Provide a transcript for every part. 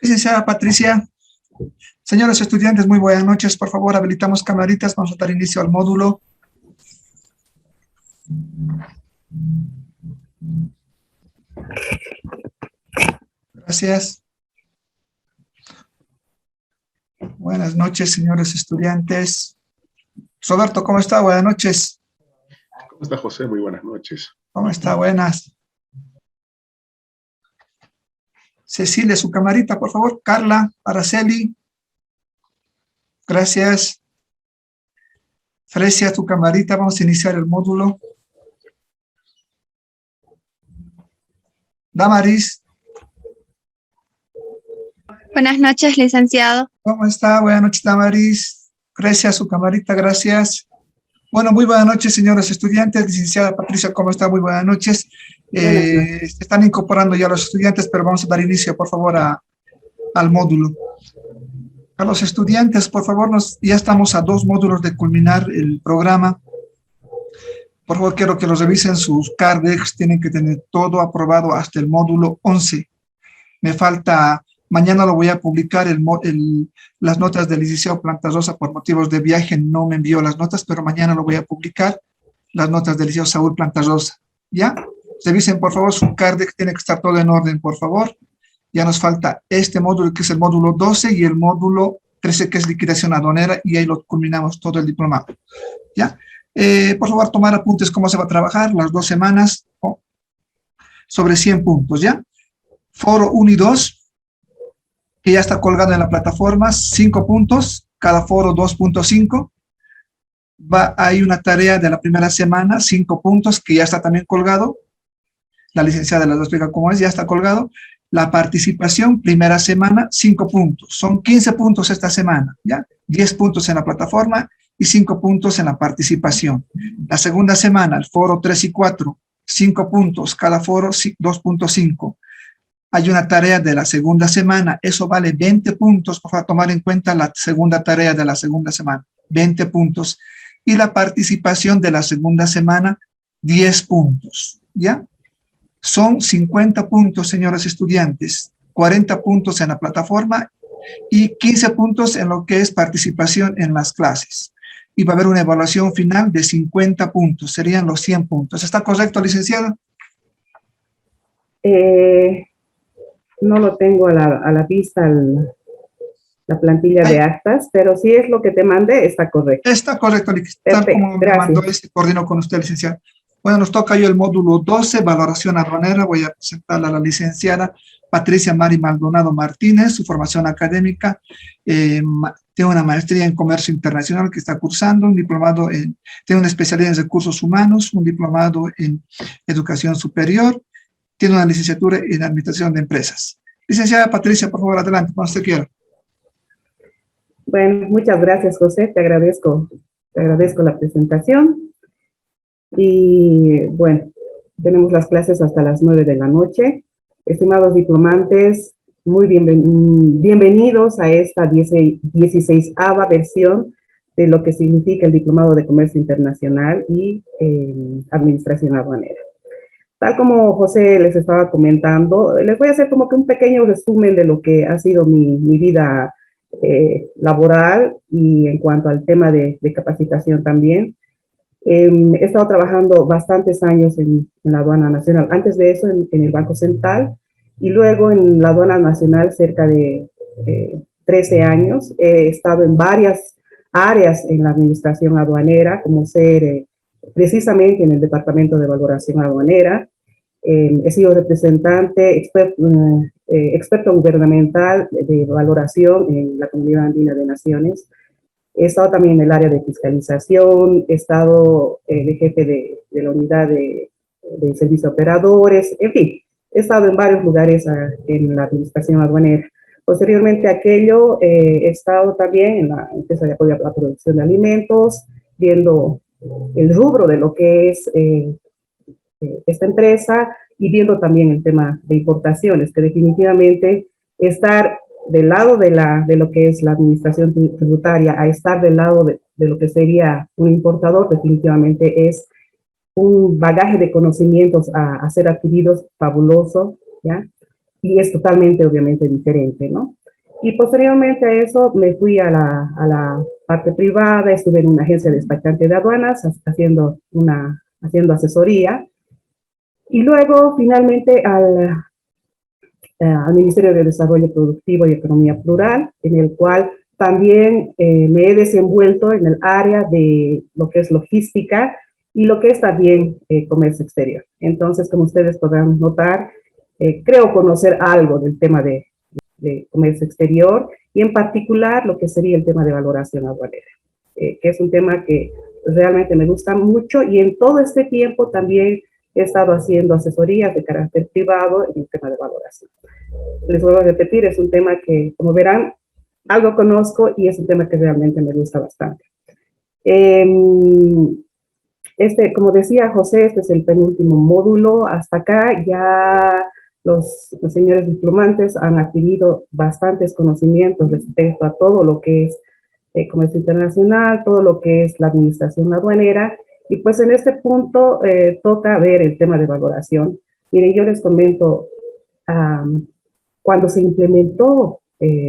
Licenciada Patricia, señores estudiantes, muy buenas noches. Por favor, habilitamos camaritas. Vamos a dar inicio al módulo. Gracias. Buenas noches, señores estudiantes. Roberto, ¿cómo está? Buenas noches. ¿Cómo está, José? Muy buenas noches. ¿Cómo está? Buenas. Cecilia, su camarita, por favor. Carla, Araceli. Gracias. Fresia, tu camarita. Vamos a iniciar el módulo. Damaris. Buenas noches, licenciado. ¿Cómo está? Buenas noches, Damaris. Grecia, su camarita, gracias. Bueno, muy buenas noches, señores estudiantes. Licenciada Patricia, ¿cómo está? Muy buenas noches. Se están incorporando ya los estudiantes, pero vamos a dar inicio, por favor, al módulo. A los estudiantes, por favor, ya estamos a 2 módulos de culminar el programa. Por favor, quiero que los revisen sus Cardex. Tienen que tener todo aprobado hasta el módulo 11. Me falta... Mañana lo voy a publicar, las notas del licenciado Plantas Rosa por motivos de viaje. No me envió las notas, pero mañana lo voy a publicar, las notas del licenciado Saúl Plantas Rosa. ¿Ya? Revisen, por favor, su CARDEX, tiene que estar todo en orden, por favor. Ya nos falta este módulo, que es el módulo 12, y el módulo 13, que es liquidación aduanera, y ahí lo culminamos todo el diplomado. ¿Ya? Por favor, tomar apuntes cómo se va a trabajar las 2 semanas, sobre 100 puntos, ¿ya? Foro 1 y 2. Que ya está colgado en la plataforma, 5 puntos, cada foro 2.5. Hay una tarea de la primera semana, 5 puntos, que ya está también colgado. La licenciada les explica cómo es, ya está colgado. La participación, primera semana, 5 puntos. Son 15 puntos esta semana, ¿ya? 10 puntos en la plataforma y 5 puntos en la participación. La segunda semana, el foro 3 y 4, 5 puntos, cada foro 2.5. Hay una tarea de la segunda semana, eso vale 20 puntos, para tomar en cuenta la segunda tarea de la segunda semana, 20 puntos. Y la participación de la segunda semana, 10 puntos, ¿ya? Son 50 puntos, señores estudiantes, 40 puntos en la plataforma y 15 puntos en lo que es participación en las clases. Y va a haber una evaluación final de 50 puntos, serían los 100 puntos. ¿Está correcto, licenciada? No lo tengo a la vista, la plantilla de actas, pero si es lo que te mandé, está correcto. Está correcto, tal como me mandó coordino con usted, licenciada. Bueno, nos toca hoy el módulo 12, valoración aduanera. Voy a presentarla a la licenciada Patricia Mari Maldonado Martínez, su formación académica. Tiene una maestría en comercio internacional que está cursando, un diplomado tiene una especialidad en recursos humanos, un diplomado en educación superior. Tiene una licenciatura en Administración de Empresas. Licenciada Patricia, por favor, adelante, cuando usted quiera. Bueno, muchas gracias, José. Te agradezco la presentación. Y bueno, tenemos las clases hasta las 9 de la noche. Estimados diplomantes, muy bienvenidos a esta 16ª versión de lo que significa el Diplomado de Comercio Internacional y Administración Aduanera. Tal como José les estaba comentando, les voy a hacer como que un pequeño resumen de lo que ha sido mi vida laboral y en cuanto al tema de capacitación también. He estado trabajando bastantes años en la aduana nacional, antes de eso en el Banco Central y luego en la aduana nacional cerca de 13 años. He estado en varias áreas en la administración aduanera, como ser precisamente en el Departamento de Valoración Aduanera. He sido representante, experto gubernamental de valoración en la Comunidad Andina de Naciones. He estado también en el área de fiscalización, he estado de jefe de la unidad de servicio a operadores, en fin, he estado en varios lugares en la administración aduanera. Posteriormente a aquello, he estado también en la empresa de apoyo a la producción de alimentos, viendo el rubro de lo que es esta empresa y viendo también el tema de importaciones, que definitivamente estar del lado de lo que es la administración tributaria a estar del lado de lo que sería un importador, definitivamente es un bagaje de conocimientos a ser adquiridos fabuloso, ¿ya? y es totalmente, obviamente, diferente, ¿no? Y posteriormente a eso me fui a la parte privada, estuve en una agencia despachante de aduanas haciendo asesoría, y luego finalmente al Ministerio de Desarrollo Productivo y Economía Plural, en el cual también me he desenvuelto en el área de lo que es logística y lo que es también comercio exterior. Entonces, como ustedes podrán notar, creo conocer algo del tema de comercio exterior y en particular lo que sería el tema de valoración aduanera, que es un tema que realmente me gusta mucho, y en todo este tiempo también he estado haciendo asesorías de carácter privado en el tema de valoración. Les vuelvo a repetir, es un tema que, como verán, algo conozco y es un tema que realmente me gusta bastante. Como decía José, este es el penúltimo módulo. Hasta acá ya los señores diplomantes han adquirido bastantes conocimientos respecto a todo lo que es comercio internacional, todo lo que es la administración aduanera, y pues en este punto toca ver el tema de valoración. Miren, yo les comento, cuando se implementó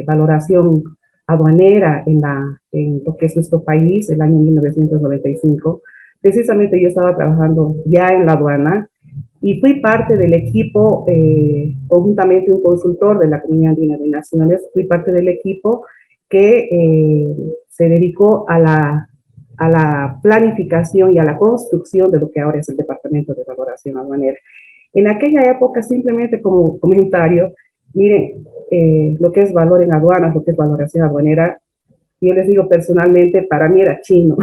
valoración aduanera en lo que es nuestro país, el año 1995, precisamente yo estaba trabajando ya en la aduana y fui parte del equipo, conjuntamente un consultor de la Comunidad Andina de Naciones, fui parte del equipo que se dedicó a la planificación y a la construcción de lo que ahora es el Departamento de Valoración Aduanera. En aquella época, simplemente como comentario, miren, lo que es valor en aduanas, lo que es valoración aduanera, yo les digo personalmente, para mí era chino.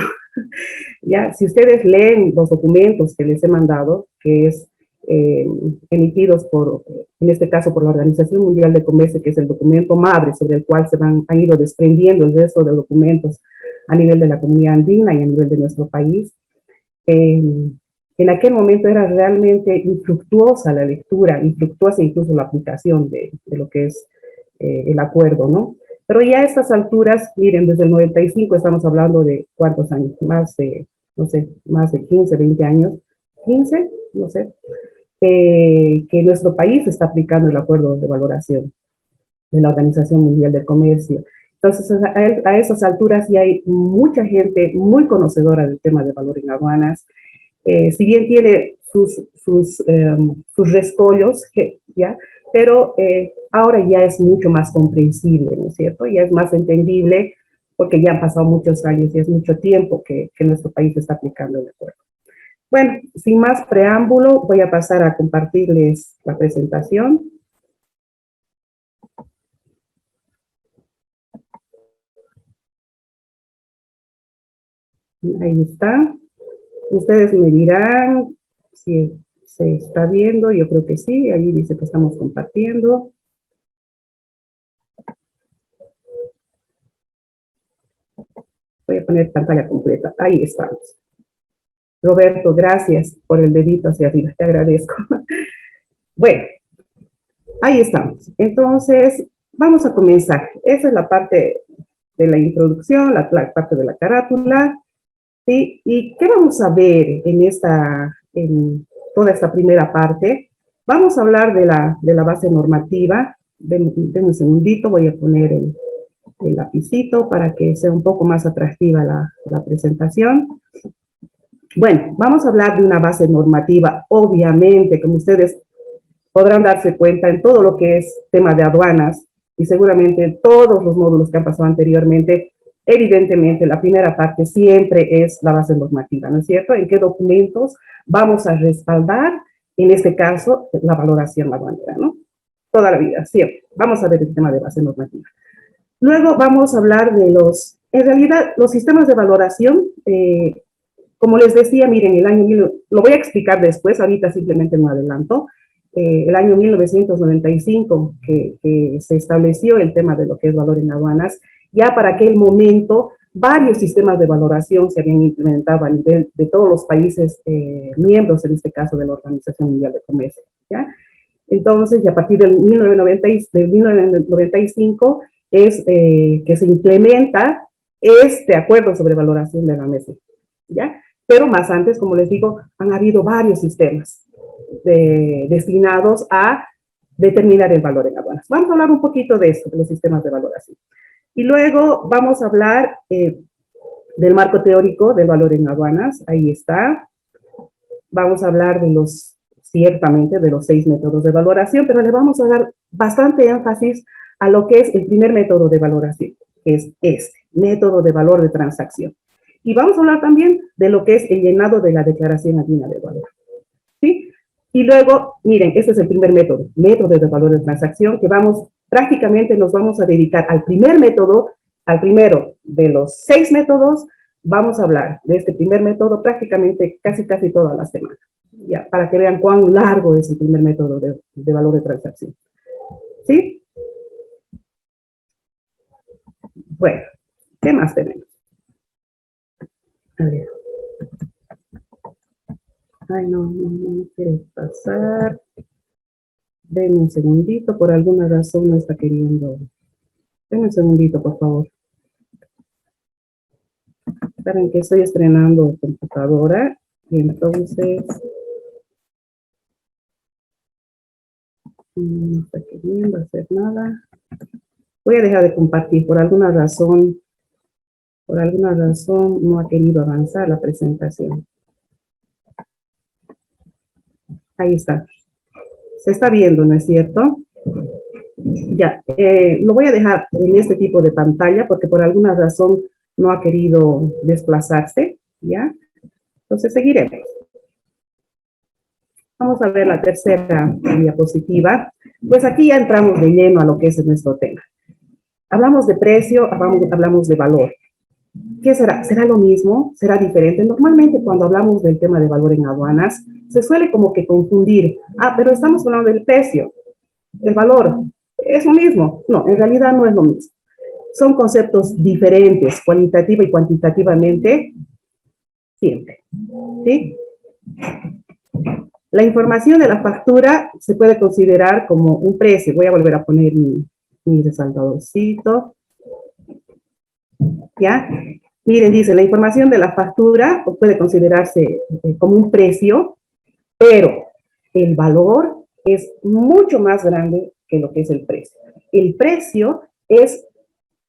Ya, si ustedes leen los documentos que les he mandado, que es emitidos en este caso por la Organización Mundial de Comercio, que es el documento madre sobre el cual han ido desprendiendo el resto de documentos a nivel de la comunidad andina y a nivel de nuestro país. En aquel momento era realmente infructuosa la lectura, infructuosa incluso la aplicación de lo que es el acuerdo, ¿no? Pero ya a estas alturas, miren, desde el 95 estamos hablando de ¿cuántos años? Más de, no sé, más de 15, 20 años, 15, no sé, que nuestro país está aplicando el acuerdo de valoración de la Organización Mundial del Comercio. Entonces, a esas alturas ya hay mucha gente muy conocedora del tema de valor en aduanas. Si bien tiene sus rescollos, ¿ya? Pero ahora ya es mucho más comprensible, ¿no es cierto? Ya es más entendible porque ya han pasado muchos años y es mucho tiempo que nuestro país está aplicando el acuerdo. Bueno, sin más preámbulo, voy a pasar a compartirles la presentación. Ahí está. Ustedes me dirán si se está viendo. Yo creo que sí. Ahí dice que estamos compartiendo. Voy a poner pantalla completa. Ahí estamos. Roberto, gracias por el dedito hacia arriba. Te agradezco. Bueno, ahí estamos. Entonces, vamos a comenzar. Esa es la parte de la introducción, la parte de la carátula. ¿Sí? ¿Y qué vamos a ver en toda esta primera parte? Vamos a hablar de la base normativa. Denme un segundito, voy a poner el lapicito para que sea un poco más atractiva la presentación. Bueno, vamos a hablar de una base normativa, obviamente, como ustedes podrán darse cuenta en todo lo que es tema de aduanas y seguramente en todos los módulos que han pasado anteriormente. Evidentemente, la primera parte siempre es la base normativa, ¿no es cierto? ¿En qué documentos vamos a respaldar, en este caso, la valoración aduanera, ¿no? Toda la vida, siempre. Vamos a ver el tema de base normativa. Luego vamos a hablar de en realidad, los sistemas de valoración, como les decía, miren, lo voy a explicar después, ahorita simplemente no adelanto. El año 1995 que se estableció el tema de lo que es valor en aduanas. Ya para aquel momento, varios sistemas de valoración se habían implementado a nivel de todos los países miembros, en este caso de la Organización Mundial de Comercio, ¿ya? Entonces, y a partir del 1995 es que se implementa este acuerdo sobre valoración de la mesa, ¿ya? Pero más antes, como les digo, han habido varios sistemas destinados a determinar el valor en aduanas. Vamos a hablar un poquito de esto, de los sistemas de valoración. Y luego vamos a hablar del marco teórico del valor en aduanas. Ahí está. Vamos a hablar ciertamente de los 6 métodos de valoración, pero le vamos a dar bastante énfasis a lo que es el primer método de valoración, que es este, método de valor de transacción. Y vamos a hablar también de lo que es el llenado de la declaración andina de valor. ¿Sí? Y luego, miren, este es el primer método, método de valor de transacción, que prácticamente nos vamos a dedicar al primer método, al primero de los 6 métodos. Vamos a hablar de este primer método prácticamente casi toda la semana, ya, para que vean cuán largo es el primer método de valor de transacción. ¿Sí? Bueno, ¿qué más tenemos? A ver. Ay, no quiere pasar. Denme un segundito, por alguna razón no está queriendo. Denme un segundito, por favor. Saben que estoy estrenando computadora y entonces no está queriendo hacer nada. Voy a dejar de compartir, por alguna razón no ha querido avanzar la presentación. Ahí está. Se está viendo, ¿no es cierto? Ya, lo voy a dejar en este tipo de pantalla porque por alguna razón no ha querido desplazarse, ¿ya? Entonces seguiremos. Vamos a ver la tercera diapositiva. Pues aquí ya entramos de lleno a lo que es nuestro tema. Hablamos de precio, hablamos de valor. ¿Qué será? ¿Será lo mismo? ¿Será diferente? Normalmente cuando hablamos del tema de valor en aduanas, se suele como que confundir. Ah, pero estamos hablando del precio. El valor es lo mismo. No, en realidad no es lo mismo. Son conceptos diferentes, cualitativa y cuantitativamente, siempre. ¿Sí? La información de la factura se puede considerar como un precio. Voy a volver a poner mi resaltadorcito. ¿Ya? Miren, dice, la información de la factura puede considerarse como un precio, pero el valor es mucho más grande que lo que es el precio. El precio es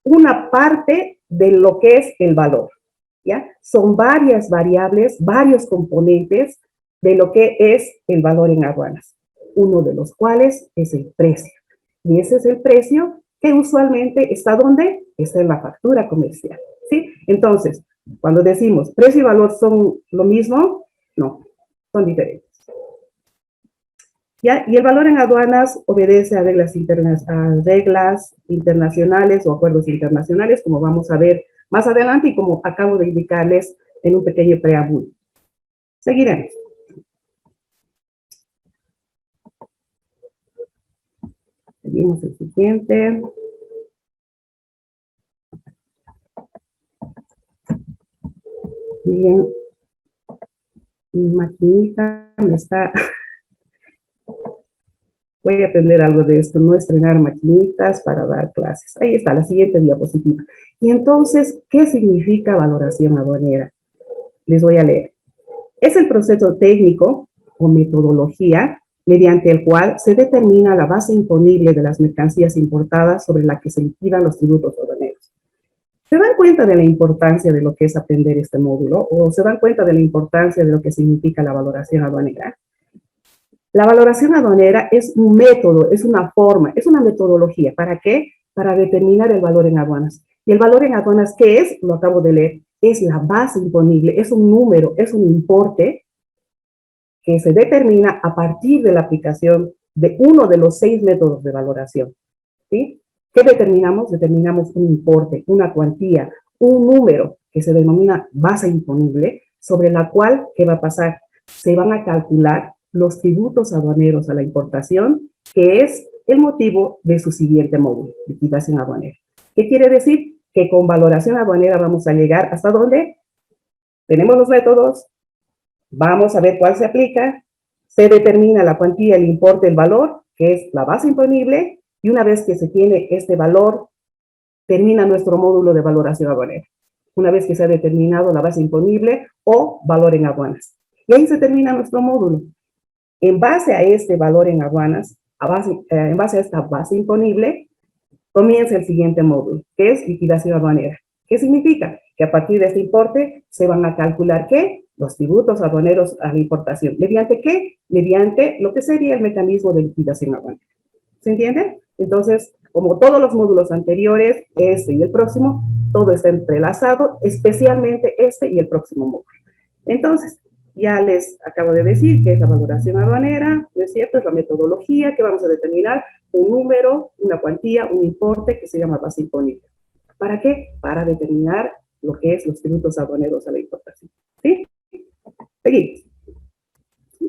una parte de lo que es el valor, ¿ya? Son varias variables, varios componentes de lo que es el valor en aduanas, uno de los cuales es el precio. Y ese es el precio que usualmente está ¿dónde? Está en la factura comercial, ¿sí? Entonces, cuando decimos precio y valor son lo mismo, no, son diferentes. ¿Ya? Y el valor en aduanas obedece a reglas internacionales o acuerdos internacionales, como vamos a ver más adelante y como acabo de indicarles en un pequeño preámbulo. Seguiremos. Seguimos el siguiente. Bien. Mi maquinita me está... Voy a aprender algo de esto, no estrenar maquinitas para dar clases. Ahí está, la siguiente diapositiva. Y entonces, ¿qué significa valoración aduanera? Les voy a leer. Es el proceso técnico o metodología mediante el cual se determina la base imponible de las mercancías importadas sobre la que se liquidan los tributos aduaneros. ¿Se dan cuenta de la importancia de lo que es aprender este módulo? ¿O se dan cuenta de la importancia de lo que significa la valoración aduanera? La valoración aduanera es un método, es una forma, es una metodología. ¿Para qué? Para determinar el valor en aduanas. ¿Y el valor en aduanas qué es? Lo acabo de leer. Es la base imponible, es un número, es un importe que se determina a partir de la aplicación de uno de los 6 métodos de valoración. ¿Sí? ¿Qué determinamos? Determinamos un importe, una cuantía, un número que se denomina base imponible, sobre la cual, ¿qué va a pasar? Se van a calcular los tributos aduaneros a la importación, que es el motivo de su siguiente módulo, liquidación aduanera. ¿Qué quiere decir? Que con valoración aduanera vamos a llegar ¿hasta dónde? Tenemos los métodos, vamos a ver cuál se aplica, se determina la cuantía, el importe, el valor, que es la base imponible, y una vez que se tiene este valor, termina nuestro módulo de valoración aduanera. Una vez que se ha determinado la base imponible o valor en aduanas. Y ahí se termina nuestro módulo. En base a este valor en aduanas, en base a esta base imponible, comienza el siguiente módulo, que es liquidación aduanera. ¿Qué significa? Que a partir de este importe se van a calcular, ¿qué? Los tributos aduaneros a la importación. ¿Mediante qué? Mediante lo que sería el mecanismo de liquidación aduanera. ¿Se entiende? Entonces, como todos los módulos anteriores, este y el próximo, todo está entrelazado, especialmente este y el próximo módulo. Entonces, ya les acabo de decir que es la valoración aduanera, ¿no es cierto? Es la metodología que vamos a determinar un número, una cuantía, un importe que se llama base imponible. ¿Para qué? Para determinar lo que es los tributos aduaneros a la importación. ¿Sí? Seguimos.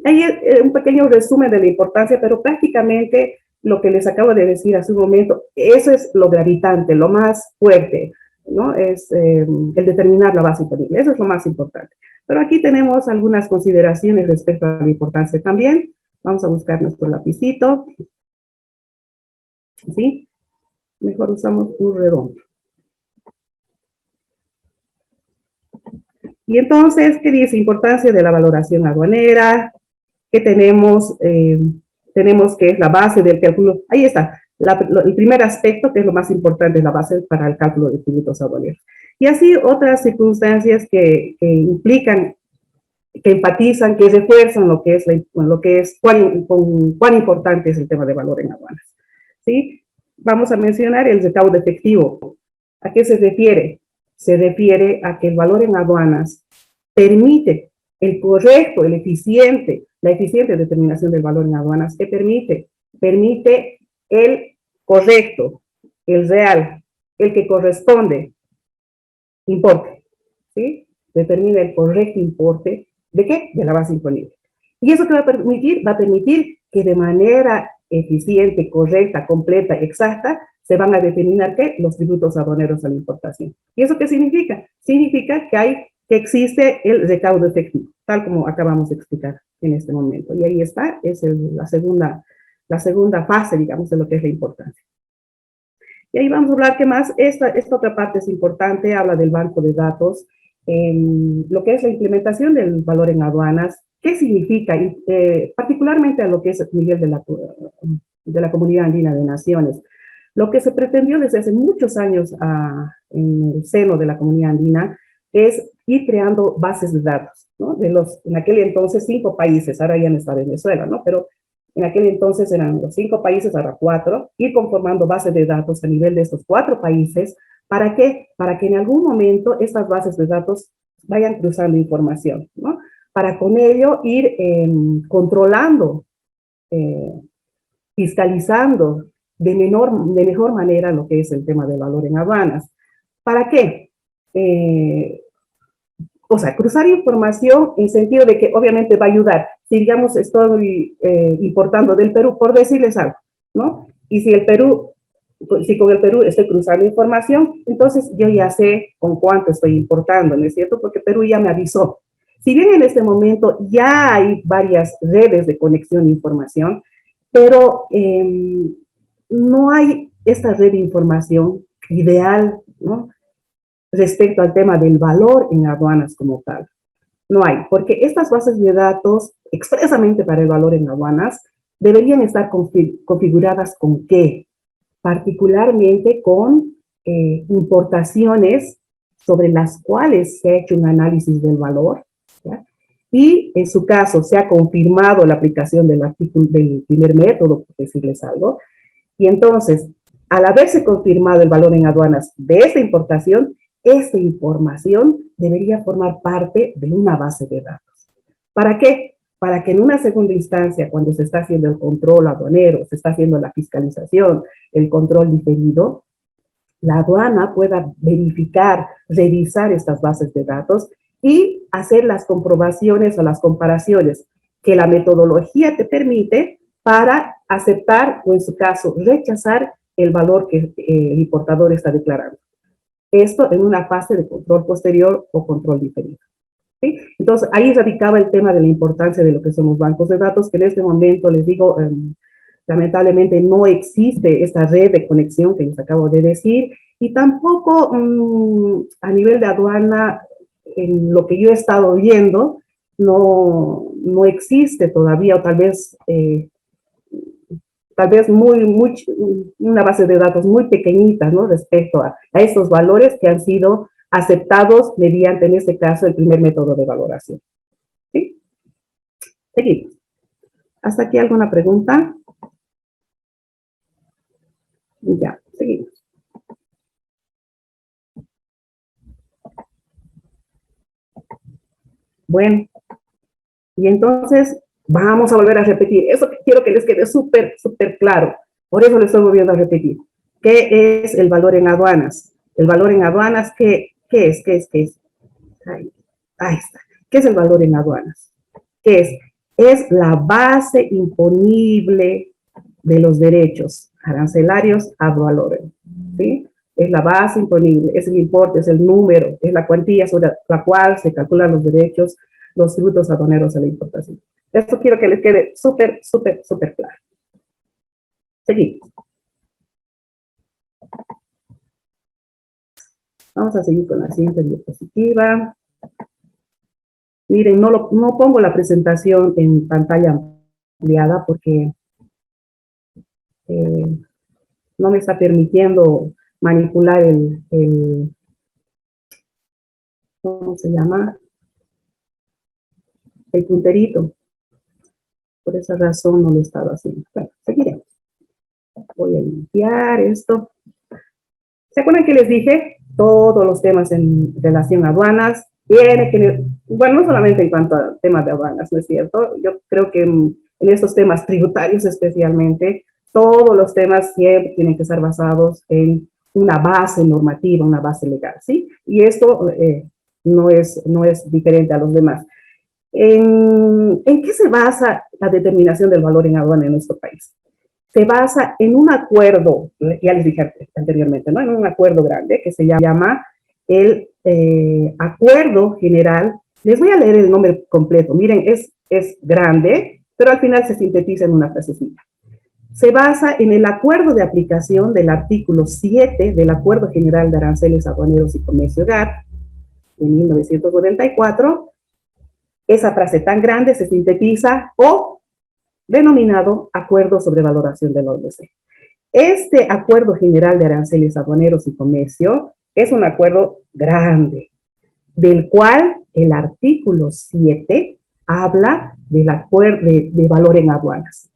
Ahí un pequeño resumen de la importancia, pero prácticamente lo que les acabo de decir hace un momento, eso es lo gravitante, lo más fuerte, ¿no? Es el determinar la base imponible, eso es lo más importante. Pero aquí tenemos algunas consideraciones respecto a la importancia también. Vamos a buscar nuestro lapicito. ¿Sí? Mejor usamos un redondo. Y entonces, ¿qué dice? Importancia de la valoración aduanera, que tenemos, tenemos que es la base del cálculo. Ahí está, el primer aspecto, que es lo más importante, es la base para el cálculo de tributos aduaneros. Y así otras circunstancias que implican, que enfatizan, que refuerzan lo que es cuán importante es el tema de valor en aduanas. ¿Sí? Vamos a mencionar el recaudo efectivo. ¿A qué se refiere? Se refiere a que el valor en aduanas permite el correcto, la eficiente determinación del valor en aduanas. ¿Qué permite? Permite el correcto, el real, el que corresponde, importe. ¿Sí? Determina el correcto importe. ¿De qué? De la base imponible. ¿Y eso qué va a permitir? Va a permitir que de manera eficiente, correcta, completa, exacta, se van a determinar ¿qué? Los tributos aduaneros a la importación. ¿Y eso qué significa? Significa que existe el recaudo efectivo, tal como acabamos de explicar en este momento. Y ahí está, es la segunda fase, digamos, de lo que es la importancia. Y ahí vamos a hablar que más, esta otra parte es importante, habla del banco de datos, lo que es la implementación del valor en aduanas. ¿Qué significa? Particularmente a lo que es el nivel de la Comunidad Andina de Naciones. Lo que se pretendió desde hace muchos años en el seno de la Comunidad Andina es ir creando bases de datos, ¿no? En aquel entonces 5 países, ahora ya no está Venezuela, ¿no? Pero en aquel entonces eran los 5 países, ahora 4, ir conformando bases de datos a nivel de estos 4 países. ¿Para qué? Para que en algún momento estas bases de datos vayan cruzando información, ¿no? Para con ello ir controlando, fiscalizando de mejor manera lo que es el tema del valor en aduanas. ¿Para qué? O sea, cruzar información en sentido de que obviamente va a ayudar. Si digamos estoy importando del Perú, por decirles algo, ¿no? Y si con el Perú estoy cruzando información, entonces yo ya sé con cuánto estoy importando, ¿no es cierto? Porque Perú ya me avisó. Si bien en este momento ya hay varias redes de conexión de información, pero no hay esta red de información ideal, ¿no? Respecto al tema del valor en aduanas como tal. No hay, porque estas bases de datos expresamente para el valor en aduanas deberían estar configuradas ¿con qué? Particularmente con importaciones sobre las cuales se ha hecho un análisis del valor, ¿ya? Y en su caso se ha confirmado la aplicación del primer método, por decirles algo, y entonces, al haberse confirmado el valor en aduanas de esta importación, esta información debería formar parte de una base de datos. ¿Para qué? Para que en una segunda instancia, cuando se está haciendo el control aduanero, se está haciendo la fiscalización, el control diferido, la aduana pueda verificar, revisar estas bases de datos y hacer las comprobaciones o las comparaciones que la metodología te permite para aceptar o en su caso rechazar el valor que el importador está declarando. Esto en una fase de control posterior o control diferido. ¿Sí? Entonces, ahí radicaba el tema de la importancia de lo que son los bancos de datos, que en este momento, les digo, lamentablemente no existe esta red de conexión que les acabo de decir, y tampoco a nivel de aduana, en lo que yo he estado viendo, no existe todavía, o tal vez tal vez una base de datos muy pequeñita, ¿no? Respecto a estos valores que han sido aceptados mediante, en este caso, el primer método de valoración. ¿Sí? Seguimos. ¿Hasta aquí alguna pregunta? Ya, seguimos. Bueno, y entonces vamos a volver a repetir. Eso que quiero que les quede súper, súper claro. Por eso lo estoy volviendo a repetir. ¿Qué es el valor en aduanas? El valor en aduanas, ¿qué es? Ahí está. ¿Qué es el valor en aduanas? ¿Qué es? Es la base imponible de los derechos arancelarios ad valorem. ¿Sí? Es la base imponible, es el importe, es el número, es la cuantía sobre la cual se calculan los derechos, los tributos aduaneros a la importación. Esto quiero que les quede súper, súper, súper claro. Seguimos. Vamos a seguir con la siguiente diapositiva. Miren, no pongo la presentación en pantalla ampliada porque no me está permitiendo manipular ¿cómo se llama? El punterito. Por esa razón no lo he estado haciendo. Bueno, seguiremos. Voy a limpiar esto. ¿Se acuerdan que les dije? Todos los temas en relación a aduanas, bueno, no solamente en cuanto a temas de aduanas, ¿no es cierto? Yo creo que en estos temas tributarios especialmente, todos los temas siempre tienen que estar basados en una base normativa, una base legal, ¿sí? Y esto no es diferente a los demás. ¿En qué se basa la determinación del valor en aduana en nuestro país? Se basa en un acuerdo, ya les dije anteriormente, ¿no? En un acuerdo grande que se llama el Acuerdo General. Les voy a leer el nombre completo. Miren, es grande, pero al final se sintetiza en una frasecita. Se basa en el acuerdo de aplicación del artículo 7 del Acuerdo General de Aranceles Aduaneros y Comercio GATT de 1994. Esa frase tan grande se sintetiza o denominado Acuerdo sobre Valoración de la OMC. Este Acuerdo General de Aranceles Aduaneros y Comercio es un acuerdo grande, del cual el artículo 7 habla de valor en aduanas.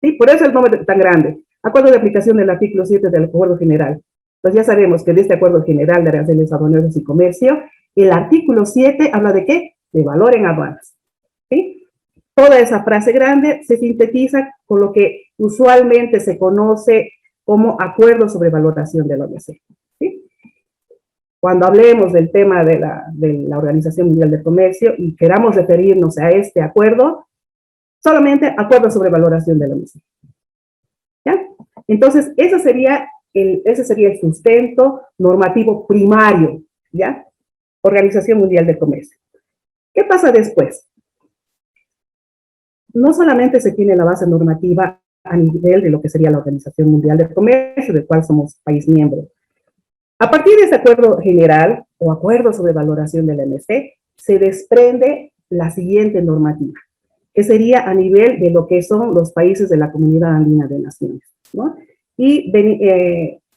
¿Sí? Por eso el nombre tan grande. Acuerdo de aplicación del artículo 7 del Acuerdo General. Pues ya sabemos que de este Acuerdo General de Aranceles Aduaneros y Comercio, el artículo 7 habla de ¿qué? De valor en aduanas. ¿Sí? Toda esa frase grande se sintetiza con lo que usualmente se conoce como acuerdo sobre valoración de la OMC. ¿Sí? Cuando hablemos del tema de la Organización Mundial del Comercio y queramos referirnos a este acuerdo, solamente acuerdo sobre valoración de la OMC. ¿Ya? Entonces, ese sería el sustento normativo primario, ¿ya? Organización Mundial del Comercio. ¿Qué pasa después? No solamente se tiene la base normativa a nivel de lo que sería la Organización Mundial del Comercio, del cual somos país miembro. A partir de ese acuerdo general o acuerdo sobre valoración de la OMC, se desprende la siguiente normativa, que sería a nivel de lo que son los países de la Comunidad Andina de Naciones, ¿no? Y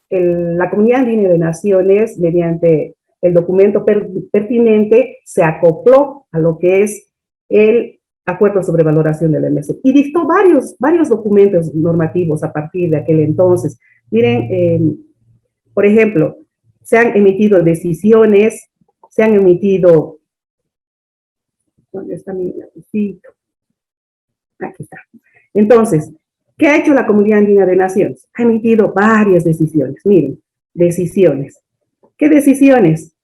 la Comunidad Andina de Naciones, mediante el documento pertinente, se acopló a lo que es el Acuerdo sobre Valoración de la OMC y dictó varios documentos normativos a partir de aquel entonces. Miren, por ejemplo, se han emitido decisiones, se han emitido... ¿Dónde está mi lapicito? Aquí está. Entonces, ¿qué ha hecho la Comunidad Andina de Naciones? Ha emitido varias decisiones. Miren, decisiones. ¿Qué decisiones?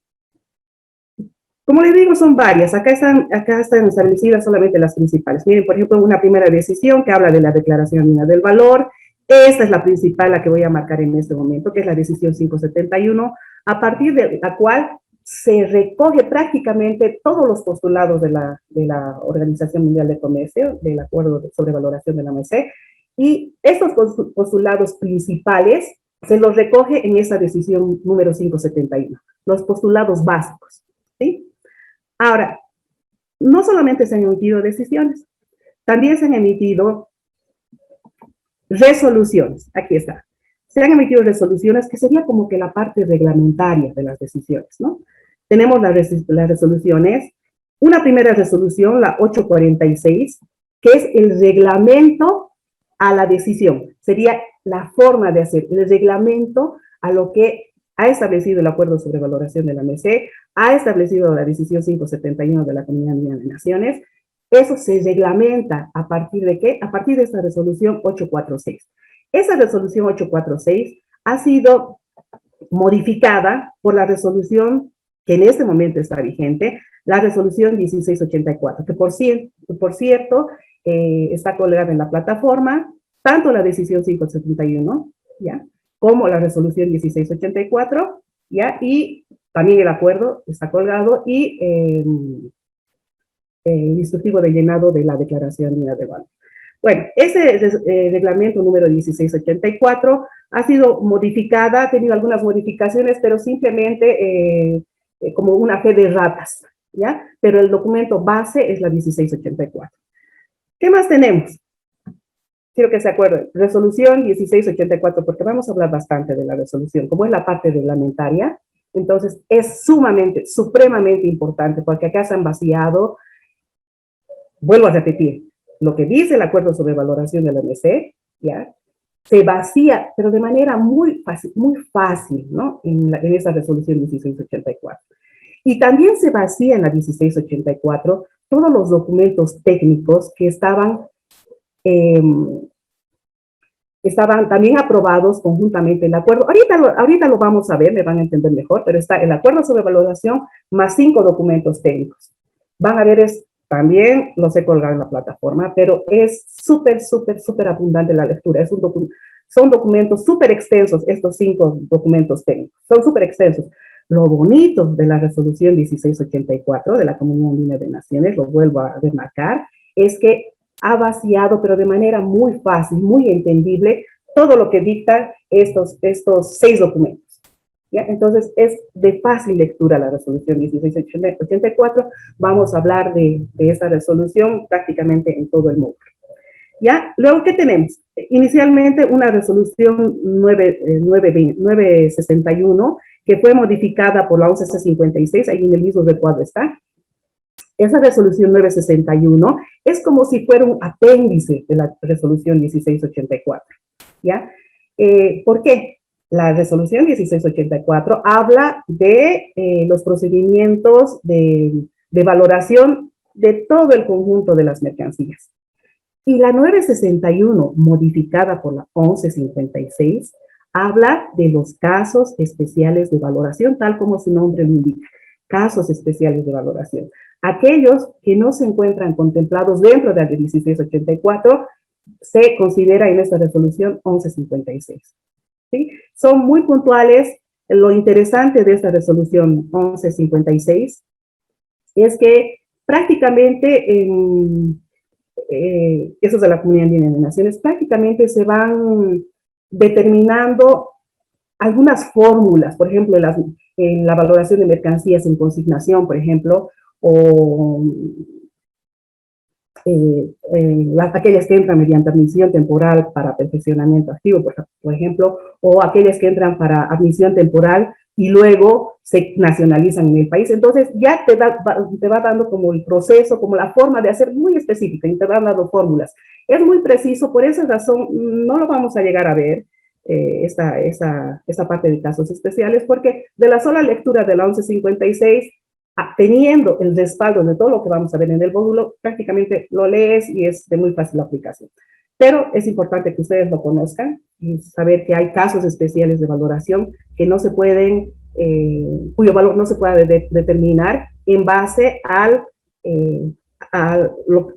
Como les digo, son varias. Acá están establecidas solamente las principales. Miren, por ejemplo, una primera decisión que habla de la Declaración Andina del Valor. Esta es la principal, la que voy a marcar en este momento, que es la decisión 571, a partir de la cual se recoge prácticamente todos los postulados de la Organización Mundial de Comercio, del Acuerdo sobre Valoración de la OMC, y estos postulados principales se los recoge en esa decisión número 571, los postulados básicos, ¿sí? Ahora, no solamente se han emitido decisiones, también se han emitido Resoluciones, aquí está. Se han emitido resoluciones que sería como que la parte reglamentaria de las decisiones, ¿no? Tenemos las resoluciones. Una primera resolución, la 846, que es el reglamento a la decisión. Sería la forma de hacer el reglamento a lo que ha establecido el Acuerdo sobre Valoración de la MEC, ha establecido la decisión 571 de la Comunidad Andina de Naciones. Eso se reglamenta a partir de ¿qué? A partir de esta resolución 846. Esa resolución 846 ha sido modificada por la resolución que en este momento está vigente, la resolución 1684, que por cierto está colgada en la plataforma, tanto la decisión 571, ¿ya?, como la resolución 1684, ¿ya?, y también el acuerdo está colgado, y el instructivo de llenado de la declaración unidad de valor. Bueno, ese reglamento número 1684 ha sido modificada, ha tenido algunas modificaciones, pero simplemente como una fe de ratas, ¿ya? Pero el documento base es la 1684. ¿Qué más tenemos? Quiero que se acuerden, resolución 1684, porque vamos a hablar bastante de la resolución, como es la parte reglamentaria, entonces es sumamente, supremamente importante, porque acá se han vaciado, vuelvo a repetir, lo que dice el Acuerdo sobre Valoración de la OMC, ¿ya?, se vacía, pero de manera muy fácil, ¿no?, en esa resolución 1684. Y también se vacía en la 1684 todos los documentos técnicos que estaban también aprobados conjuntamente el acuerdo. Ahorita lo vamos a ver, me van a entender mejor, pero está el Acuerdo sobre Valoración más 5 documentos técnicos. Van a ver, también los he colgado en la plataforma, pero es súper abundante la lectura. Son documentos súper extensos, estos 5 documentos técnicos. Son súper extensos. Lo bonito de la resolución 1684 de la Comunidad Andina de Naciones, lo vuelvo a remarcar, es que ha vaciado, pero de manera muy fácil, muy entendible, todo lo que dictan estos 6 documentos. ¿Ya? Entonces, es de fácil lectura la resolución 1684. Vamos a hablar de esta resolución prácticamente en todo el mundo. ¿Ya? Luego, ¿qué tenemos? Inicialmente, una resolución 961, que fue modificada por la 1156, ahí en el mismo recuadro está. Esa resolución 961 es como si fuera un apéndice de la resolución 1684, ¿ya? ¿Por qué? La resolución 1684 habla de los procedimientos de valoración de todo el conjunto de las mercancías. Y la 961, modificada por la 1156, habla de los casos especiales de valoración, tal como su nombre lo indica, casos especiales de valoración. Aquellos que no se encuentran contemplados dentro de la 1684 se considera en esta resolución 1156. ¿Sí? Son muy puntuales. Lo interesante de esta resolución 1156 es que prácticamente, eso es de la Comunidad Andina de Naciones, prácticamente se van determinando algunas fórmulas, por ejemplo, en la valoración de mercancías en consignación, por ejemplo, o aquellas que entran mediante admisión temporal para perfeccionamiento activo, por ejemplo, o aquellas que entran para admisión temporal y luego se nacionalizan en el país. Entonces ya te va dando como el proceso, como la forma de hacer muy específica, y te van dando fórmulas. Es muy preciso, por esa razón no lo vamos a llegar a ver, esta parte de casos especiales, porque de la sola lectura de la 1156, teniendo el respaldo de todo lo que vamos a ver en el módulo, prácticamente lo lees y es de muy fácil aplicación. Pero es importante que ustedes lo conozcan y saber que hay casos especiales de valoración que no se pueden, cuyo valor no se puede determinar en base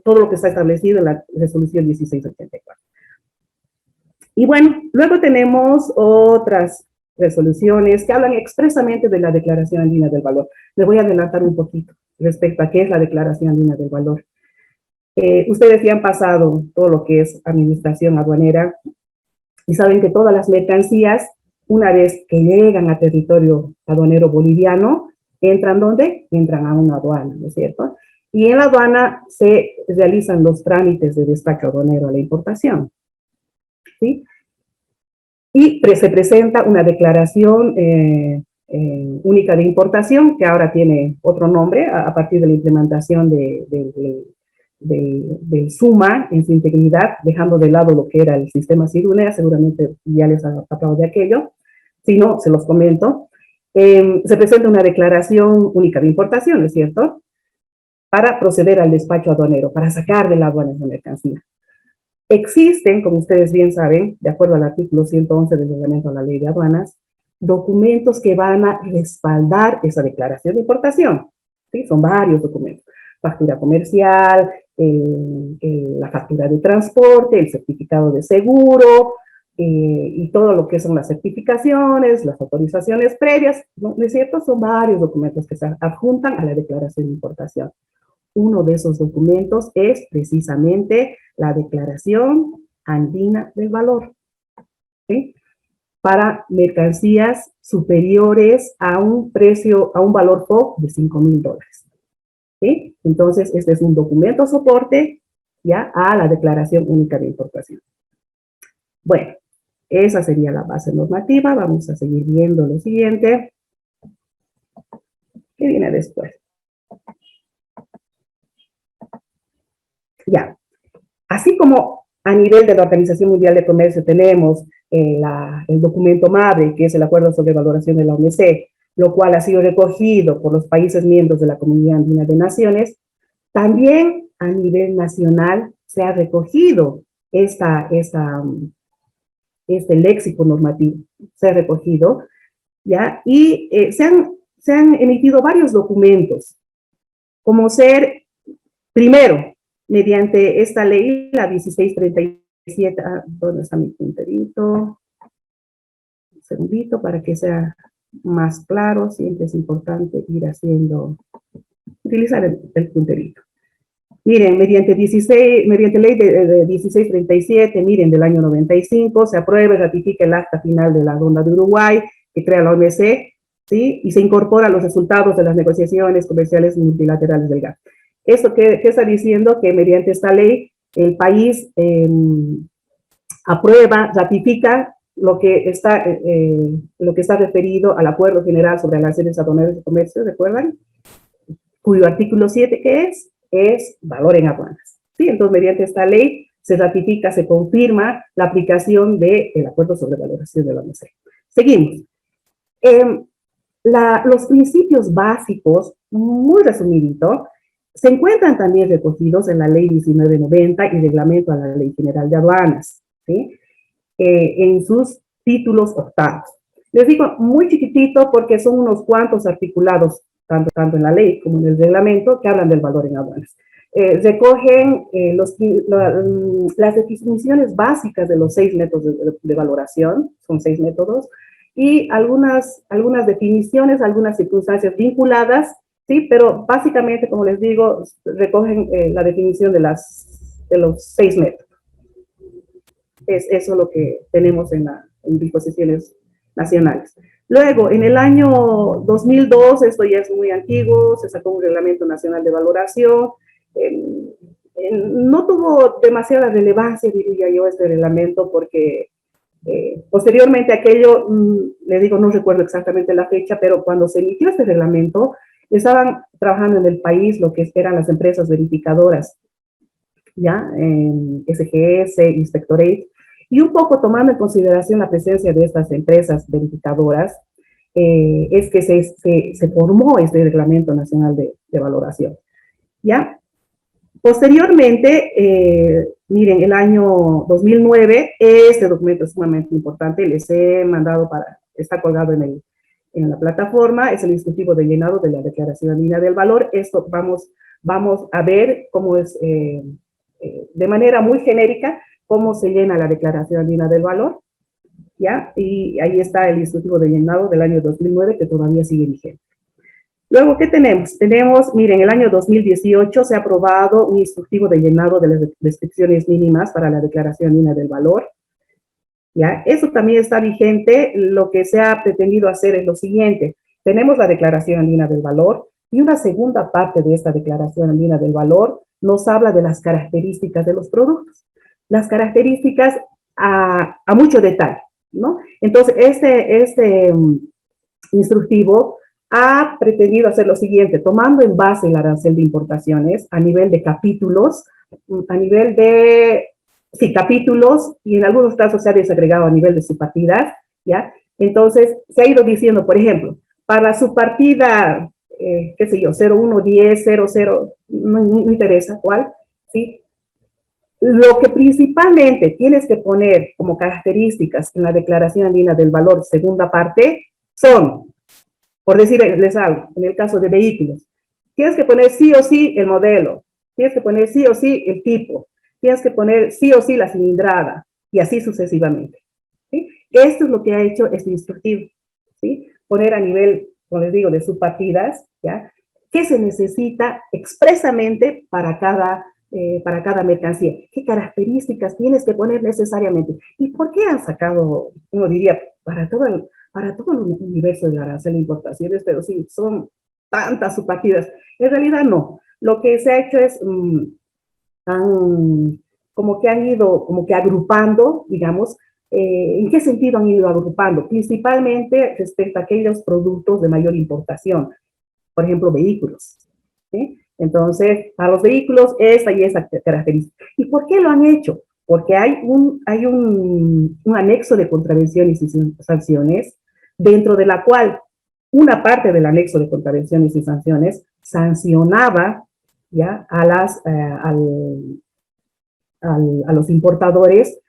todo lo que está establecido en la resolución 1684. Y bueno, luego tenemos otras resoluciones que hablan expresamente de la Declaración Andina del Valor. Les voy a adelantar un poquito respecto a qué es la Declaración Andina del Valor. Ustedes ya han pasado todo lo que es administración aduanera y saben que todas las mercancías, una vez que llegan a territorio aduanero boliviano, ¿entran dónde? Entran a una aduana, ¿no es cierto? Y en la aduana se realizan los trámites de despacho aduanero a la importación. ¿sí? Y se presenta una declaración única de importación, que ahora tiene otro nombre a partir de la implementación del SUMA en su integridad, dejando de lado lo que era el sistema CIRUNEA, seguramente ya les han hablado de aquello, si no, se los comento. Se presenta una declaración única de importación, ¿no es cierto?, para proceder al despacho aduanero, para sacar de la aduana esa mercancía. Existen, como ustedes bien saben, de acuerdo al artículo 111 del reglamento de la ley de aduanas, documentos que van a respaldar esa declaración de importación. ¿Sí? Son varios documentos. Factura comercial, la factura de transporte, el certificado de seguro, y todo lo que son las certificaciones, las autorizaciones previas, ¿no es cierto? Son varios documentos que se adjuntan a la declaración de importación. Uno de esos documentos es precisamente la Declaración Andina del Valor, ¿sí?, para mercancías superiores a un precio, a un valor FOB de $5,000. ¿Sí? Entonces, este es un documento soporte ya a la Declaración Única de Importación. Bueno, esa sería la base normativa. Vamos a seguir viendo lo siguiente. ¿Qué viene después? Ya. Así como a nivel de la Organización Mundial de Comercio tenemos el documento MABE, que es el Acuerdo sobre Valoración de la OMC, lo cual ha sido recogido por los países miembros de la Comunidad Andina de Naciones, también a nivel nacional se ha recogido este léxico normativo, se ha recogido, ¿ya? Y se han emitido varios documentos, como ser, primero, mediante esta ley, la 1637, ¿dónde está mi punterito? Un segundito para que sea más claro, siempre es importante ir utilizar el punterito. Miren, mediante ley de 1637, miren, del año 95, se aprueba y ratifica el acta final de la Ronda de Uruguay, que crea la OMC, ¿sí? Y se incorpora los resultados de las negociaciones comerciales multilaterales del GATT. ¿Esto qué está diciendo? Que mediante esta ley, el país aprueba, ratifica lo que está referido al Acuerdo General sobre Aranceles Aduaneros de Comercio, ¿recuerdan? Cuyo artículo 7, ¿qué es? Es valor en aduanas. ¿Sí? Entonces, mediante esta ley se ratifica, se confirma la aplicación del Acuerdo sobre Valoración de la OMC. Seguimos. Los principios básicos, muy resumidito, se encuentran también recogidos en la Ley 1990 y Reglamento a la Ley General de Aduanas, ¿sí? En sus títulos octavos. Les digo muy chiquitito porque son unos cuantos articulados, tanto en la ley como en el reglamento, que hablan del valor en aduanas. Recogen las definiciones básicas de los 6 métodos de valoración, son 6 métodos, y algunas definiciones, algunas circunstancias vinculadas, sí, pero básicamente, como les digo, recogen la definición de los 6 métodos. Es eso lo que tenemos en disposiciones nacionales. Luego, en el año 2002, esto ya es muy antiguo, se sacó un reglamento nacional de valoración. No tuvo demasiada relevancia, diría yo, este reglamento, porque posteriormente aquello, le digo, no recuerdo exactamente la fecha, pero cuando se emitió este reglamento, estaban trabajando en el país lo que eran las empresas verificadoras, ¿ya? SGS, Inspectorate, y un poco tomando en consideración la presencia de estas empresas verificadoras, es que se formó este Reglamento Nacional de Valoración, ¿ya? Posteriormente, miren, el año 2009, este documento es sumamente importante, les he mandado está colgado en la plataforma, es el instructivo de llenado de la Declaración Andina del Valor. Esto vamos a ver cómo es, de manera muy genérica, cómo se llena la Declaración Andina del Valor, ¿ya? Y ahí está el instructivo de llenado del año 2009, que todavía sigue vigente. Luego, ¿qué tenemos? Miren, el año 2018 se ha aprobado un instructivo de llenado de las descripciones mínimas para la Declaración Andina del Valor, ¿ya? Eso también está vigente. Lo que se ha pretendido hacer es lo siguiente. Tenemos la Declaración Andina del Valor y una segunda parte de esta Declaración Andina del Valor nos habla de las características de los productos. Las características a mucho detalle, ¿no? Entonces, este instructivo ha pretendido hacer lo siguiente, tomando en base el arancel de importaciones a nivel de capítulos, a nivel de, sí, capítulos, y en algunos casos se ha desagregado a nivel de subpartidas, ¿ya? Entonces, se ha ido diciendo, por ejemplo, para su partida, qué sé yo, 01, 10, 00, no interesa cuál, ¿sí? Lo que principalmente tienes que poner como características en la declaración andina del valor segunda parte son, por decirles algo, en el caso de vehículos, tienes que poner sí o sí el modelo, tienes que poner sí o sí el tipo, tienes que poner sí o sí la cilindrada, y así sucesivamente, ¿sí? Esto es lo que ha hecho este instructivo, ¿sí? Poner a nivel, como les digo, de subpartidas, ¿ya? ¿Qué se necesita expresamente para cada mercancía? ¿Qué características tienes que poner necesariamente? ¿Y por qué han sacado, uno diría, para todo el universo de arancel de importaciones, pero sí, son tantas subpartidas? En realidad no. Lo que se ha hecho es, como que han ido, como que agrupando, digamos, ¿en qué sentido han ido agrupando? Principalmente respecto a aquellos productos de mayor importación, por ejemplo, vehículos, ¿sí? Entonces, a los vehículos, esta y esa característica. ¿Y por qué lo han hecho? Porque hay un anexo de contravenciones y sanciones, dentro de la cual una parte del anexo de contravenciones y sanciones sancionaba, ¿ya?, a los importadores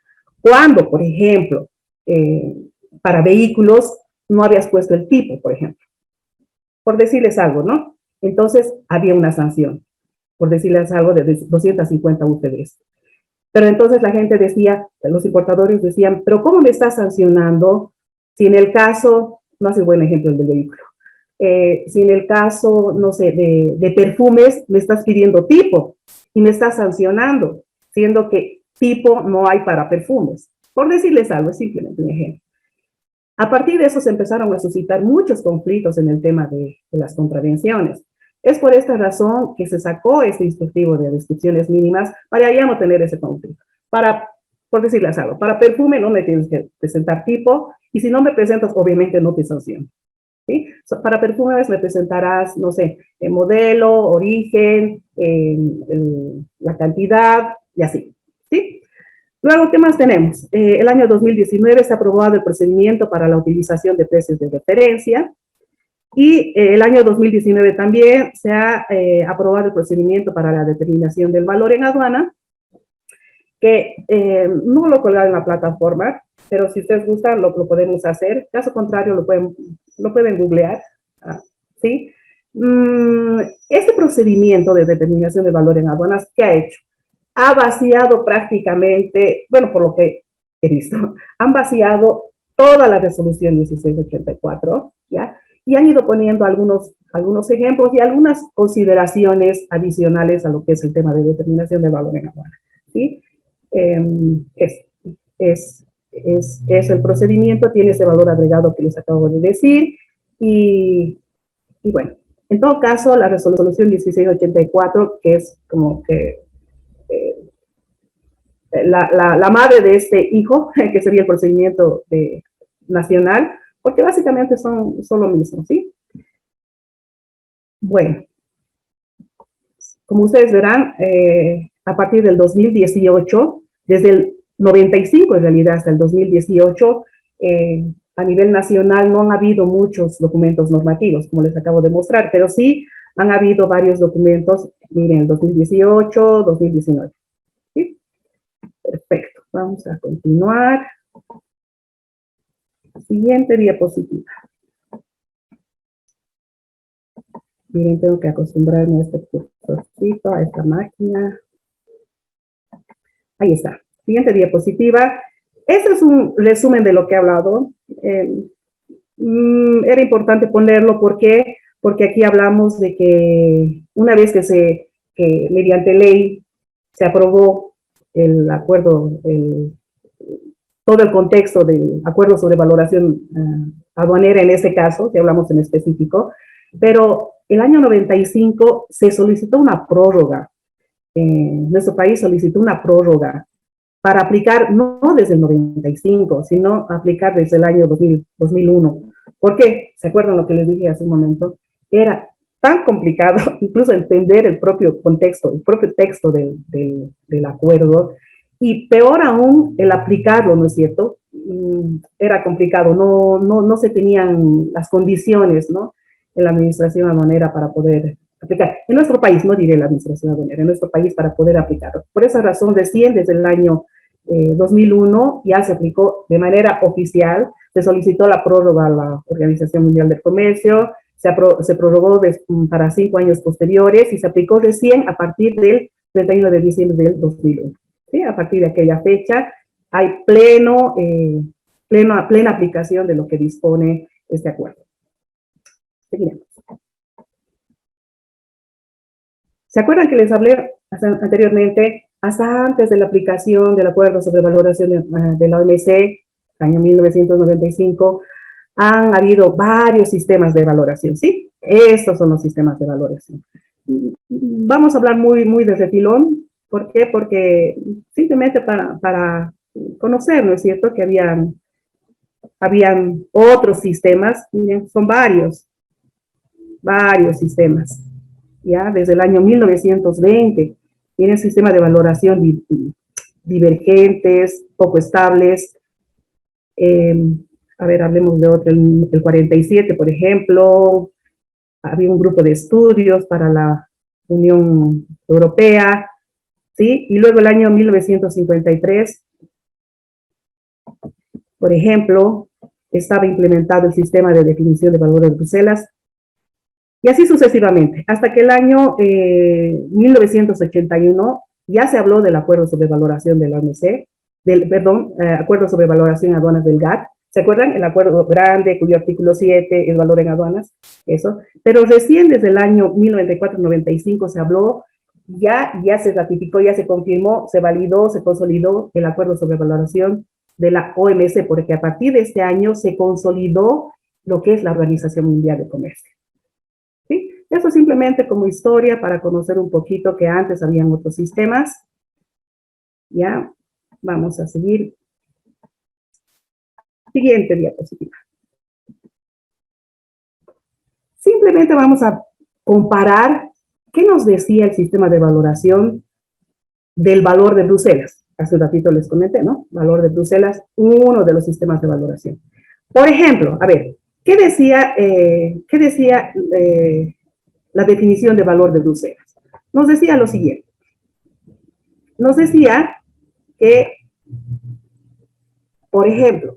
cuando, por ejemplo, para vehículos no habías puesto el tipo, por ejemplo. Por decirles algo, ¿no? Entonces, había una sanción, por decirles algo, de 250 UTDs. Pero entonces la gente decía, los importadores decían, pero ¿cómo me estás sancionando si en el caso, no hace buen ejemplo el del vehículo, si en el caso, no sé, de perfumes me estás pidiendo tipo y me estás sancionando, siendo que tipo no hay para perfumes? Por decirles algo, es simplemente un ejemplo. A partir de eso se empezaron a suscitar muchos conflictos en el tema de las contravenciones. Es por esta razón que se sacó este instructivo de descripciones mínimas para ya no tener ese conflicto. Por decirles algo, para perfume no me tienes que presentar tipo, y si no me presentas, obviamente no te sanciono, ¿sí? Para perfumes me presentarás, no sé, el modelo, origen, la cantidad, y así, ¿sí? Luego, ¿qué más tenemos? El año 2019 se ha aprobado el procedimiento para la utilización de precios de referencia, y el año 2019 también se ha aprobado el procedimiento para la determinación del valor en aduana, que no lo colgaron en la plataforma, pero si ustedes gustan lo podemos hacer. Caso contrario, lo pueden googlear, ¿sí? Este procedimiento de determinación del valor en aduanas, ¿qué ha hecho? Ha vaciado prácticamente, bueno, por lo que he visto, han vaciado toda la resolución 1684, ¿ya? Y han ido poniendo algunos ejemplos y algunas consideraciones adicionales a lo que es el tema de determinación de valor en aduana, ¿sí? Es el procedimiento, tiene ese valor agregado que les acabo de decir, y bueno, en todo caso, la resolución 1684, que es como que la madre de este hijo, que sería el procedimiento nacional, porque básicamente son lo mismo, ¿sí? Bueno, como ustedes verán, a partir del 2018, desde el 95 en realidad hasta el 2018, a nivel nacional no han habido muchos documentos normativos, como les acabo de mostrar, pero sí han habido varios documentos, miren, 2018, 2019. ¿Sí? Perfecto, vamos a continuar. Siguiente diapositiva. Miren, tengo que acostumbrarme a este cursorcito, a esta máquina. Ahí está. Siguiente diapositiva. Este es un resumen de lo que he hablado. Era importante ponerlo porque aquí hablamos de que una vez que mediante ley se aprobó el acuerdo, todo el contexto del acuerdo sobre valoración aduanera en ese caso, que hablamos en específico, pero el año 95 se solicitó una prórroga. Nuestro país solicitó una prórroga para aplicar no desde el 95, sino aplicar desde el año 2001. ¿Por qué? ¿Se acuerdan lo que les dije hace un momento? Era tan complicado incluso entender el propio contexto, el propio texto del acuerdo, y peor aún el aplicarlo, ¿no es cierto? Era complicado, no se tenían las condiciones, ¿no?, en la administración aduanera para poder aplicar. En nuestro país, no diré la administración aduanera, en nuestro país para poder aplicarlo. Por esa razón, recién desde el año 2001 ya se aplicó de manera oficial, se solicitó la prórroga a la Organización Mundial del Comercio, se prorrogó para 5 años posteriores y se aplicó recién a partir del 31 de diciembre del 2001. ¿Sí? A partir de aquella fecha hay plena aplicación de lo que dispone este acuerdo. Seguimos. ¿Se acuerdan que les hablé anteriormente, hasta antes de la aplicación del acuerdo sobre valoración de la OMC, año 1995, han habido varios sistemas de valoración, ¿sí? Estos son los sistemas de valoración. Vamos a hablar muy de refilón. ¿Por qué? Porque simplemente para conocer, ¿no es cierto?, que habían otros sistemas, miren, son varios sistemas. Ya desde el año 1920 tiene el sistema de valoración divergentes, poco estables. A ver, hablemos de otro, el 47, por ejemplo, había un grupo de estudios para la Unión Europea, ¿sí? Y luego el año 1953, por ejemplo, estaba implementado el sistema de definición de valores de Bruselas, y así sucesivamente, hasta que el año 1981 ya se habló del acuerdo sobre valoración de la OMC, acuerdo sobre valoración en aduanas del GATT. ¿Se acuerdan? El acuerdo grande, cuyo artículo 7 es valor en aduanas, eso. Pero recién desde el año 1994-95 se habló, ya se ratificó, ya se confirmó, se validó, se consolidó el acuerdo sobre valoración de la OMC, porque a partir de este año se consolidó lo que es la Organización Mundial de Comercio. ¿Sí? Eso simplemente como historia para conocer un poquito que antes habían otros sistemas. Ya, vamos a seguir. Siguiente diapositiva. Simplemente vamos a comparar qué nos decía el sistema de valoración del valor de Bruselas. Hace un ratito les comenté, ¿no? Valor de Bruselas, uno de los sistemas de valoración. Por ejemplo, a ver, ¿qué decía la definición de valor de Bruselas? Nos decía lo siguiente. Nos decía que, por ejemplo,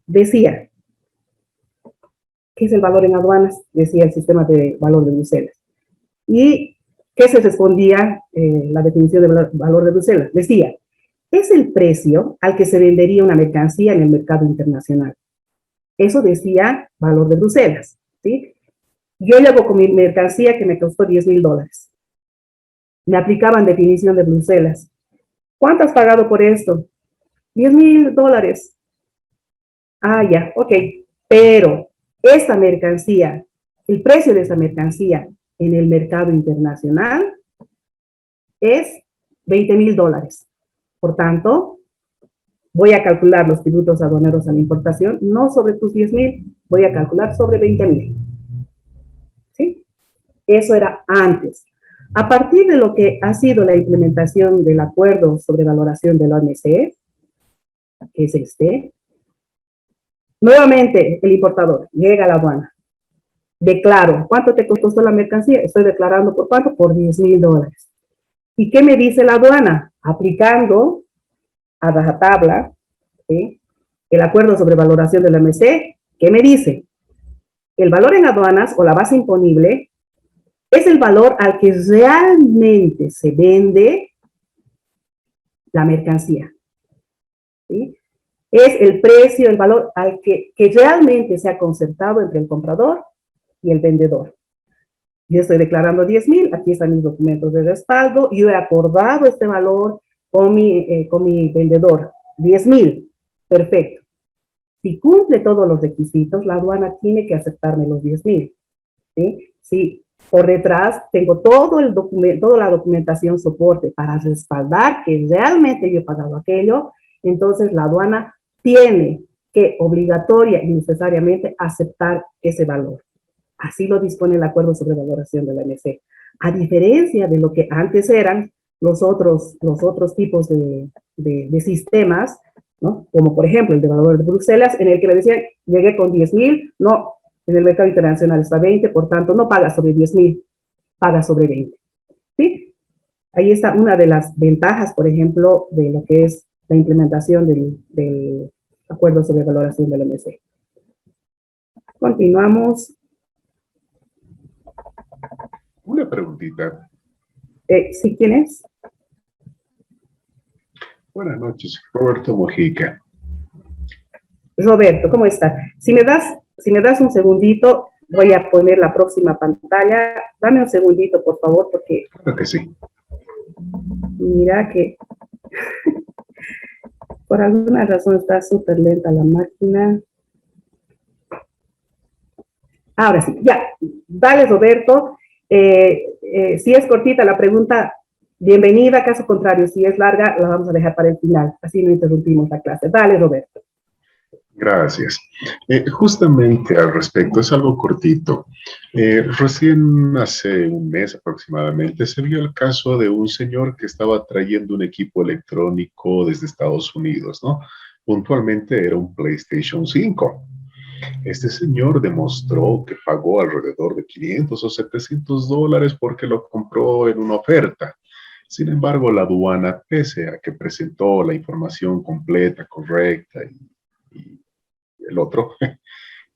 decía, ¿qué es el valor en aduanas? Decía el sistema de valor de Bruselas. ¿Y qué se respondía la definición de valor de Bruselas? Decía, es el precio al que se vendería una mercancía en el mercado internacional. Eso decía valor de Bruselas, ¿sí? Yo llego con mi mercancía que me costó $10,000. Me aplicaban definición de Bruselas. ¿Cuánto has pagado por esto? $10,000. Ah, ya, ok. Pero esta mercancía, el precio de esa mercancía en el mercado internacional es $20,000. Por tanto, voy a calcular los tributos aduaneros a la importación, no sobre tus 10,000, voy a calcular sobre 20,000. ¿Sí? Eso era antes. A partir de lo que ha sido la implementación del acuerdo sobre valoración de la OMC, que es este, nuevamente el importador llega a la aduana, declaro, ¿cuánto te costó la mercancía? Estoy declarando por cuánto, por $10,000. ¿Y qué me dice la aduana? Aplicando a rajatabla, ¿sí?, el acuerdo sobre valoración de la OMC, ¿qué me dice? El valor en aduanas o la base imponible es el valor al que realmente se vende la mercancía, ¿sí? Es el precio, el valor al que realmente se ha concertado entre el comprador y el vendedor. Yo estoy declarando 10,000, aquí están mis documentos de respaldo, yo he acordado este valor con mi vendedor, 10,000, perfecto. Si cumple todos los requisitos, la aduana tiene que aceptarme los 10,000, ¿sí? Si por detrás tengo todo el documento, toda la documentación soporte para respaldar que realmente yo he pagado aquello. Entonces la aduana tiene que obligatoria y necesariamente aceptar ese valor. Así lo dispone el acuerdo sobre valoración de la OMC. A diferencia de lo que antes eran los otros tipos de sistemas, ¿no? Como por ejemplo el de valor de Bruselas, en el que le decían, llegué con 10,000, no, en el mercado internacional está 20, por tanto no paga sobre 10,000, paga sobre 20. ¿Sí? Ahí está una de las ventajas, por ejemplo, de lo que es la implementación del acuerdo sobre valoración del OMC. Continuamos. Una preguntita. ¿Sí, quién es? Buenas noches, Roberto Mojica. Roberto, ¿cómo está? Si me das un segundito, voy a poner la próxima pantalla. Dame un segundito, por favor, porque... Claro que sí. Mira que... por alguna razón está súper lenta la máquina. Ahora sí, ya. Dale, Roberto. Si es cortita la pregunta, bienvenida. Caso contrario, si es larga, la vamos a dejar para el final. Así no interrumpimos la clase. Dale, Roberto. Gracias. Justamente al respecto, es algo cortito. Recién hace un mes aproximadamente se vio el caso de un señor que estaba trayendo un equipo electrónico desde Estados Unidos, ¿no? Puntualmente era un PlayStation 5. Este señor demostró que pagó alrededor de 500 o 700 dólares porque lo compró en una oferta. Sin embargo, la aduana, pese a que presentó la información completa, correcta y el otro,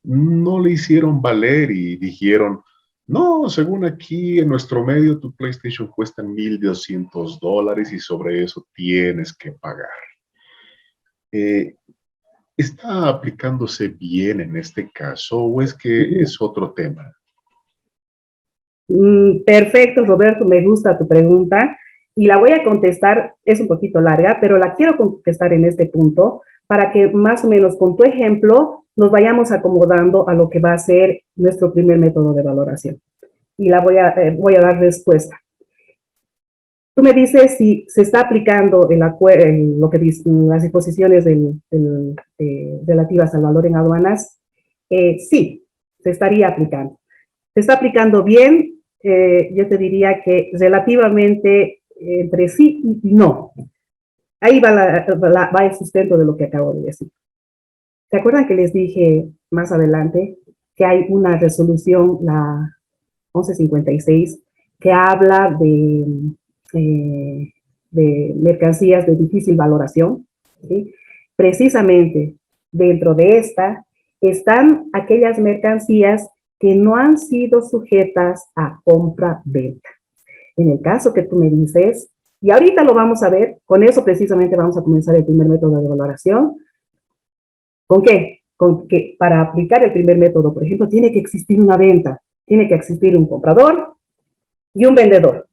no le hicieron valer y dijeron, no, según aquí en nuestro medio tu PlayStation cuesta 1,200 dólares y sobre eso tienes que pagar. ¿Está aplicándose bien en este caso o es que es otro tema? Perfecto, Roberto, me gusta tu pregunta y la voy a contestar, es un poquito larga, pero la quiero contestar en este punto para que más o menos con tu ejemplo nos vayamos acomodando a lo que va a ser nuestro primer método de valoración. Y la voy a dar respuesta. Tú me dices si se está aplicando lo que dicen las disposiciones relativas al valor en aduanas. Sí, se estaría aplicando. Se está aplicando bien, yo te diría que relativamente entre sí y no. Ahí va el sustento de lo que acabo de decir. ¿Se acuerdan que les dije más adelante que hay una resolución, la 1156, que habla de mercancías de difícil valoración? ¿Sí? Precisamente dentro de esta están aquellas mercancías que no han sido sujetas a compra-venta. En el caso que tú me dices, y ahorita lo vamos a ver, con eso precisamente vamos a comenzar el primer método de valoración. ¿Con qué? Con que para aplicar el primer método, por ejemplo, tiene que existir una venta, tiene que existir un comprador y un vendedor.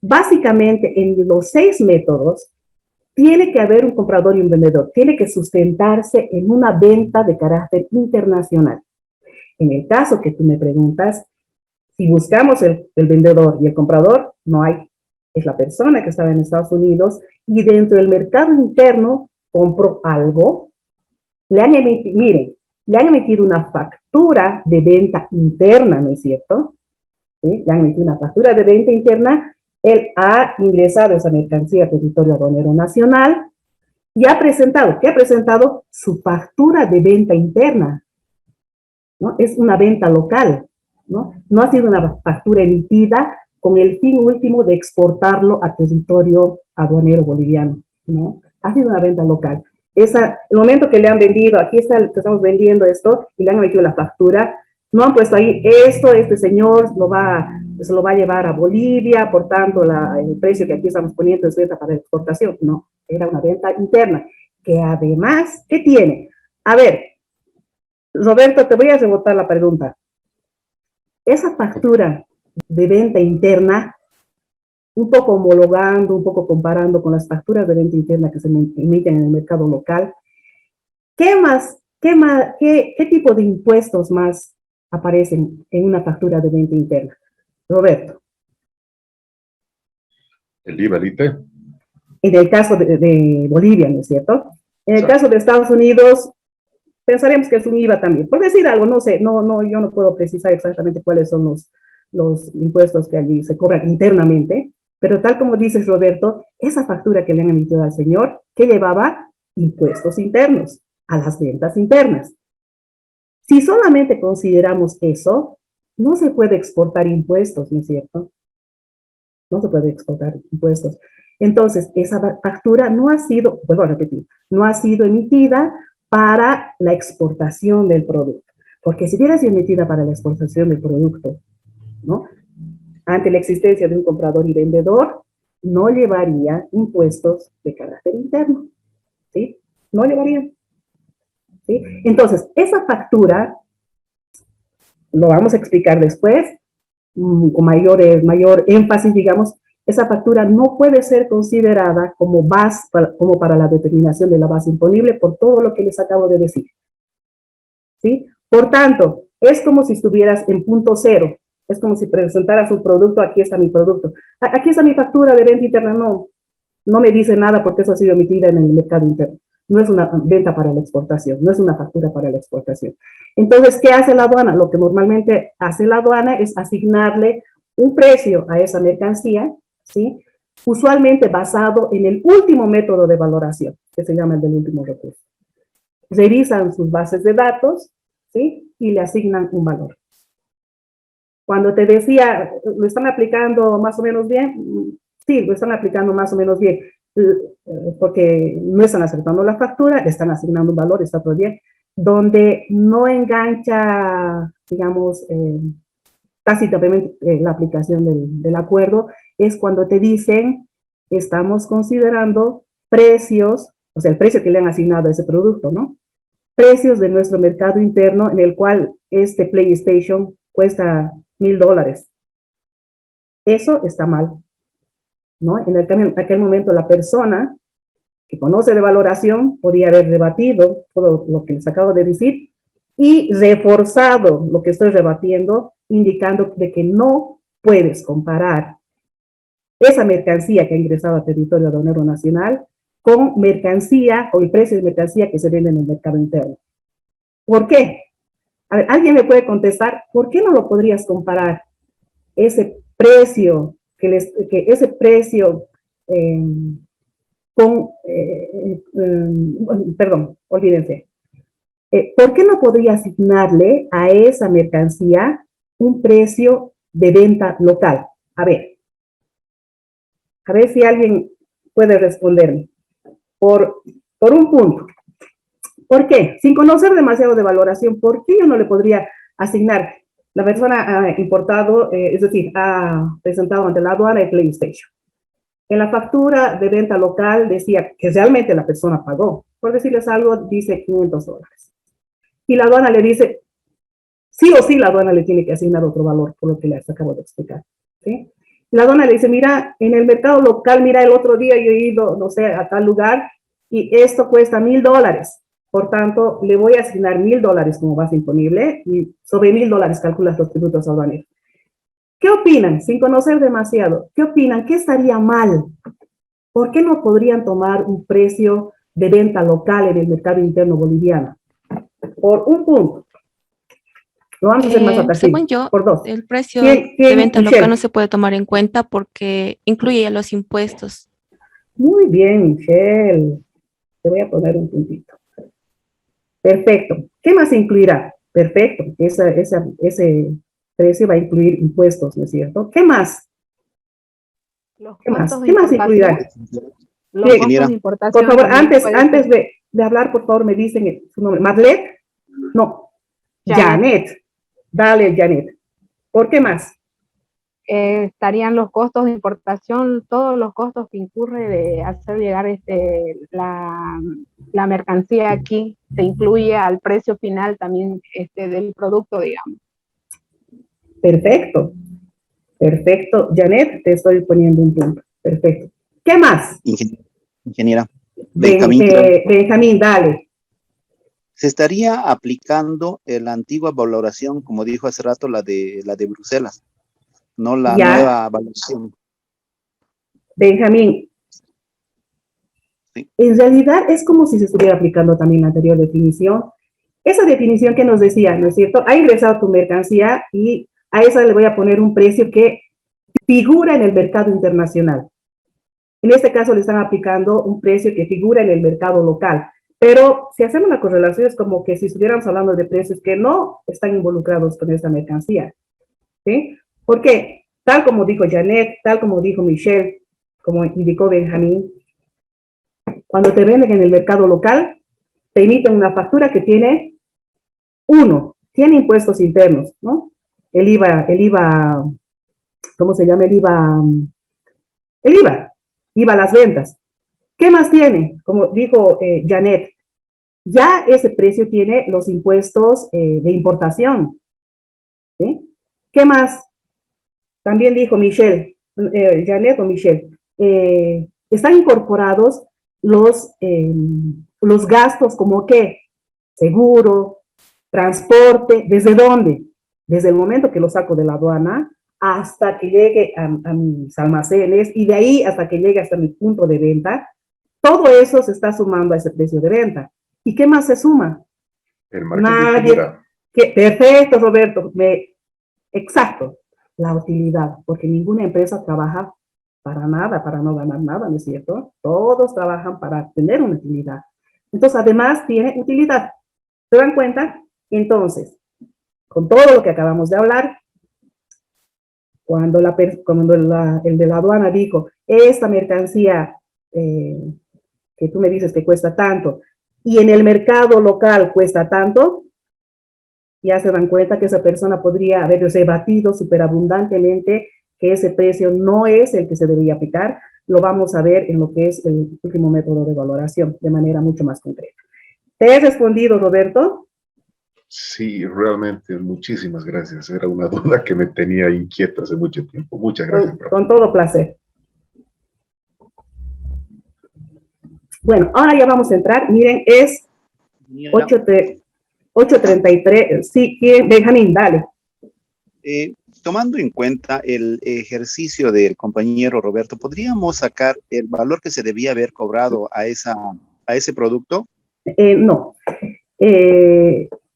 Básicamente, en los 6 métodos, tiene que haber un comprador y un vendedor. Tiene que sustentarse en una venta de carácter internacional. En el caso que tú me preguntas, si buscamos el vendedor y el comprador, no hay. Es la persona que estaba en Estados Unidos y dentro del mercado interno compró algo. Le han emitido una factura de venta interna, ¿no es cierto? ¿Sí? Le han emitido una factura de venta interna. Él ha ingresado esa mercancía a territorio aduanero nacional y ha presentado, ¿qué ha presentado? Su factura de venta interna, ¿no? Es una venta local, ¿no? No ha sido una factura emitida con el fin último de exportarlo a territorio aduanero boliviano, ¿no? Ha sido una venta local. El momento que le han vendido, aquí está que estamos vendiendo esto, y le han metido la factura, no han puesto ahí, este señor se lo va a llevar a Bolivia, por tanto, el precio que aquí estamos poniendo es venta para exportación. No, era una venta interna, que además, ¿qué tiene? A ver, Roberto, te voy a rebotar la pregunta. Esa factura de venta interna, un poco homologando, un poco comparando con las facturas de venta interna que se emiten en el mercado local, ¿qué tipo de impuestos más aparecen en una factura de venta interna? Roberto. El IVA, Lite. En el caso de Bolivia, ¿no es cierto? En el Exacto. caso de Estados Unidos, pensaremos que es un IVA también. Por decir algo, no sé, yo no puedo precisar exactamente cuáles son los impuestos que allí se cobran internamente, pero tal como dices, Roberto, esa factura que le han emitido al señor, que llevaba impuestos internos a las ventas internas. Si solamente consideramos eso, no se puede exportar impuestos, ¿no es cierto? No se puede exportar impuestos. Entonces, esa factura no ha sido, vuelvo a repetir, no ha sido emitida para la exportación del producto. Porque si hubiera sido emitida para la exportación del producto, ¿no? Ante la existencia de un comprador y vendedor, no llevaría impuestos de carácter interno, ¿sí? No llevaría, ¿sí? Entonces, esa factura, lo vamos a explicar después, con mayor énfasis, digamos, esa factura no puede ser considerada como base, como para la determinación de la base imponible por todo lo que les acabo de decir, ¿sí? Por tanto, es como si estuvieras en punto cero, es como si presentaras un producto, aquí está mi producto, aquí está mi factura de venta interna, no me dice nada porque eso ha sido emitida en el mercado interno. No es una venta para la exportación, no es una factura para la exportación. Entonces, ¿qué hace la aduana? Lo que normalmente hace la aduana es asignarle un precio a esa mercancía, ¿sí? Usualmente basado en el último método de valoración, que se llama el del último recurso. Revisan sus bases de datos, ¿sí? Y le asignan un valor. Cuando te decía, ¿lo están aplicando más o menos bien? Sí, lo están aplicando más o menos bien, porque no están aceptando la factura, le están asignando un valor, está todo bien. Donde no engancha, digamos, tácitamente la aplicación del acuerdo, es cuando te dicen, estamos considerando precios, o sea, el precio que le han asignado a ese producto, ¿no? Precios de nuestro mercado interno en el cual este PlayStation cuesta $1,000. Eso está mal, ¿no? En aquel momento la persona que conoce de valoración podría haber rebatido todo lo que les acabo de decir y reforzado lo que estoy rebatiendo, indicando de que no puedes comparar esa mercancía que ha ingresado al territorio aduanero nacional con mercancía, o el precio de mercancía que se vende en el mercado interno. ¿Por qué? A ver, ¿alguien me puede contestar? ¿Por qué no lo podrías comparar ese precio, ese precio perdón, olvídense. ¿Por qué no podría asignarle a esa mercancía un precio de venta local? A ver si alguien puede responderme. Por un punto. ¿Por qué? Sin conocer demasiado de valoración, ¿por qué yo no le podría asignar? La persona ha importado, es decir, ha presentado ante la aduana el PlayStation. En la factura de venta local decía que realmente la persona pagó. Por decirles algo, dice $500. Y la aduana le dice, sí o sí la aduana le tiene que asignar otro valor, por lo que les acabo de explicar, ¿sí? La aduana le dice, mira, en el mercado local, mira, el otro día yo he ido, no sé, a tal lugar, y esto cuesta $1,000. Por tanto, le voy a asignar $1,000 como base imponible, y sobre $1,000 calculas los tributos aduaneros. ¿Qué opinan? Sin conocer demasiado, ¿qué opinan? ¿Qué estaría mal? ¿Por qué no podrían tomar un precio de venta local en el mercado interno boliviano? Por un punto. Lo vamos a hacer más atractivo. Según yo, por dos. el precio de venta local no se puede tomar en cuenta porque incluye ya los impuestos. Muy bien, Michelle. Te voy a poner un puntito. Perfecto. ¿Qué más incluirá? Perfecto. Ese precio va a incluir impuestos, ¿no es cierto? ¿Qué más? ¿Qué más incluirá? Los costos de importación. Por favor, antes de hablar, por favor, me dicen su nombre. ¿Marlet? No. Janet. Dale, Janet. ¿Por qué más? Estarían los costos de importación, todos los costos que incurre de hacer llegar la mercancía aquí, se incluye al precio final también del producto, digamos. Perfecto. Perfecto. Janet, te estoy poniendo un punto. Perfecto. ¿Qué más? Ingeniera. Benjamín, dale. Se estaría aplicando la antigua valoración, como dijo hace rato, la de Bruselas, no la Ya. nueva evaluación. Benjamín, Sí. en realidad es como si se estuviera aplicando también la anterior definición. Esa definición que nos decía, ¿no es cierto? Ha ingresado tu mercancía y a esa le voy a poner un precio que figura en el mercado internacional. En este caso le están aplicando un precio que figura en el mercado local. Pero si hacemos la correlación es como que si estuviéramos hablando de precios que no están involucrados con esta mercancía. ¿Sí? Porque tal como dijo Janet, tal como dijo Michelle, como indicó Benjamín, cuando te venden en el mercado local, te emiten una factura que tiene, tiene impuestos internos, ¿no? El IVA, ¿cómo se llama? IVA a las ventas. ¿Qué más tiene? Como dijo Janet, ya ese precio tiene los impuestos de importación. ¿Sí? ¿Qué más? También dijo Michelle, Janet o Michelle, están incorporados los gastos como qué, seguro, transporte, ¿desde dónde? Desde el momento que lo saco de la aduana hasta que llegue a mis almacenes y de ahí hasta que llegue hasta mi punto de venta, todo eso se está sumando a ese precio de venta. ¿Y qué más se suma? El margen de utilidad. Perfecto, Roberto, exacto, la utilidad, porque ninguna empresa trabaja para nada, para no ganar nada, ¿no es cierto? Todos trabajan para tener una utilidad. Entonces, además, tiene utilidad. ¿Se dan cuenta? Entonces, con todo lo que acabamos de hablar, cuando el de la aduana dijo, esta mercancía que tú me dices que cuesta tanto, y en el mercado local cuesta tanto, ya se dan cuenta que esa persona podría haber debatido superabundantemente que ese precio no es el que se debería aplicar. Lo vamos a ver en lo que es el último método de valoración, de manera mucho más concreta. ¿Te he respondido, Roberto? Sí, realmente, muchísimas gracias. Era una duda que me tenía inquieta hace mucho tiempo. Muchas gracias, profe. Con todo placer. Bueno, ahora ya vamos a entrar. Miren, es 8:33. Sí, Benjamín, dale. Tomando en cuenta el ejercicio del compañero Roberto, ¿podríamos sacar el valor que se debía haber cobrado a ese producto? No.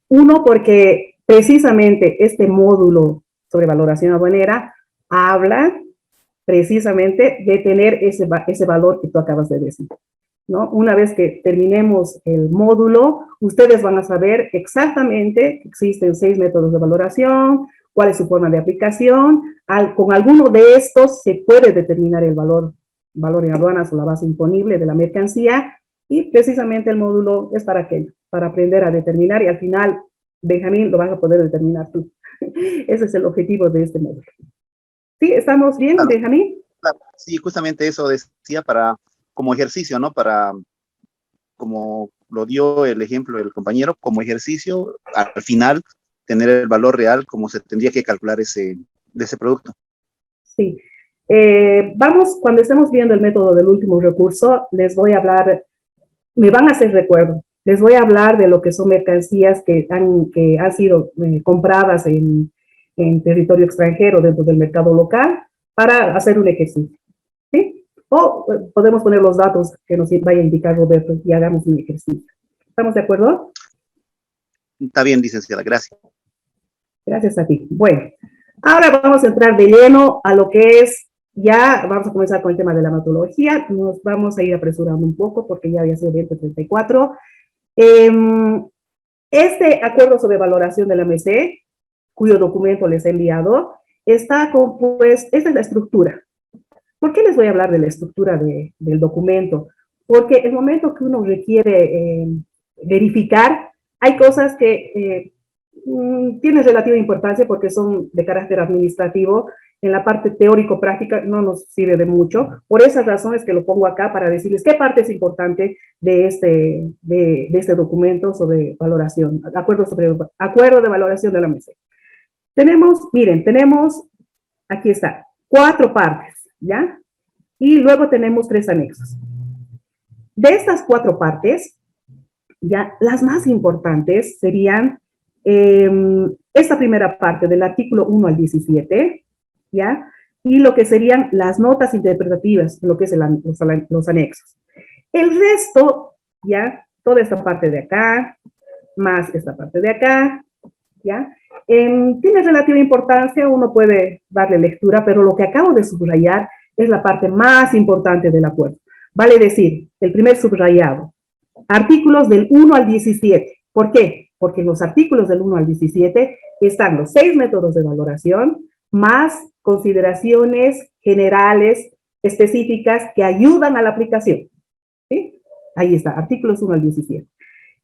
Uno, porque precisamente este módulo sobre valoración aduanera habla precisamente de tener ese valor que tú acabas de decir, ¿no? Una vez que terminemos el módulo, ustedes van a saber exactamente que existen 6 métodos de valoración, cuál es su forma de aplicación. Con alguno de estos se puede determinar el valor en aduanas o la base imponible de la mercancía, y precisamente el módulo es para aquello, para aprender a determinar, y al final, Benjamín, lo vas a poder determinar tú. Ese es el objetivo de este módulo. ¿Sí? ¿Estamos bien, claro, Benjamín? Claro. Sí, justamente eso decía como ejercicio, ¿no? Como lo dio el ejemplo del compañero, como ejercicio, al final, tener el valor real como se tendría que calcular de ese producto. Sí. Cuando estemos viendo el método del último recurso, les voy a hablar, me van a hacer recuerdo, les voy a hablar de lo que son mercancías que han sido compradas en territorio extranjero dentro del mercado local para hacer un ejercicio, ¿sí? O podemos poner los datos que nos vaya a indicar Roberto y hagamos un ejercicio. ¿Estamos de acuerdo? Está bien, licenciada, gracias. Gracias a ti. Bueno, ahora vamos a entrar de lleno a lo que es, ya vamos a comenzar con el tema de la metodología. Nos vamos a ir apresurando un poco porque ya había sido 2034. Este acuerdo sobre valoración de la MC, cuyo documento les he enviado, está compuesto, esta es la estructura. ¿Por qué les voy a hablar de la estructura del documento? Porque el momento que uno requiere verificar, hay cosas que tienen relativa importancia porque son de carácter administrativo. En la parte teórico-práctica no nos sirve de mucho. Por esas razones que lo pongo acá para decirles qué parte es importante de este documento sobre valoración, acuerdo de valoración de la MC. Tenemos, aquí está, 4 partes, ¿ya? Y luego tenemos 3 anexos. De estas 4 partes, ya, las más importantes serían esta primera parte del artículo 1 al 17, ¿ya? Y lo que serían las notas interpretativas, lo que es los anexos. El resto, ¿ya? Toda esta parte de acá, más esta parte de acá, ¿ya? Tiene relativa importancia, uno puede darle lectura, pero lo que acabo de subrayar es la parte más importante del acuerdo. Vale decir, el primer subrayado, artículos del 1 al 17. ¿Por qué? Porque en los artículos del 1 al 17 están los 6 métodos de valoración, más consideraciones generales, específicas, que ayudan a la aplicación. ¿Sí? Ahí está, artículos 1 al 17.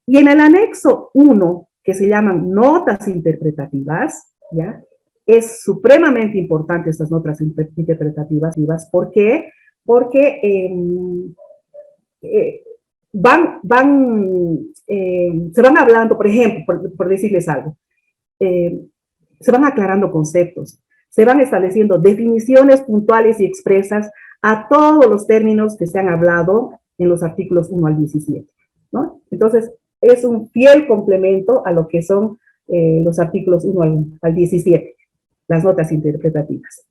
Y en el anexo 1, que se llaman notas interpretativas, ¿ya? Es supremamente importante estas notas interpretativas. ¿Por qué? Porque se van hablando, por ejemplo, por decirles algo, se van aclarando conceptos, se van estableciendo definiciones puntuales y expresas a todos los términos que se han hablado en los artículos 1 al 17, ¿no? Entonces, es un fiel complemento a lo que son los artículos 1 al 17, las notas interpretativas.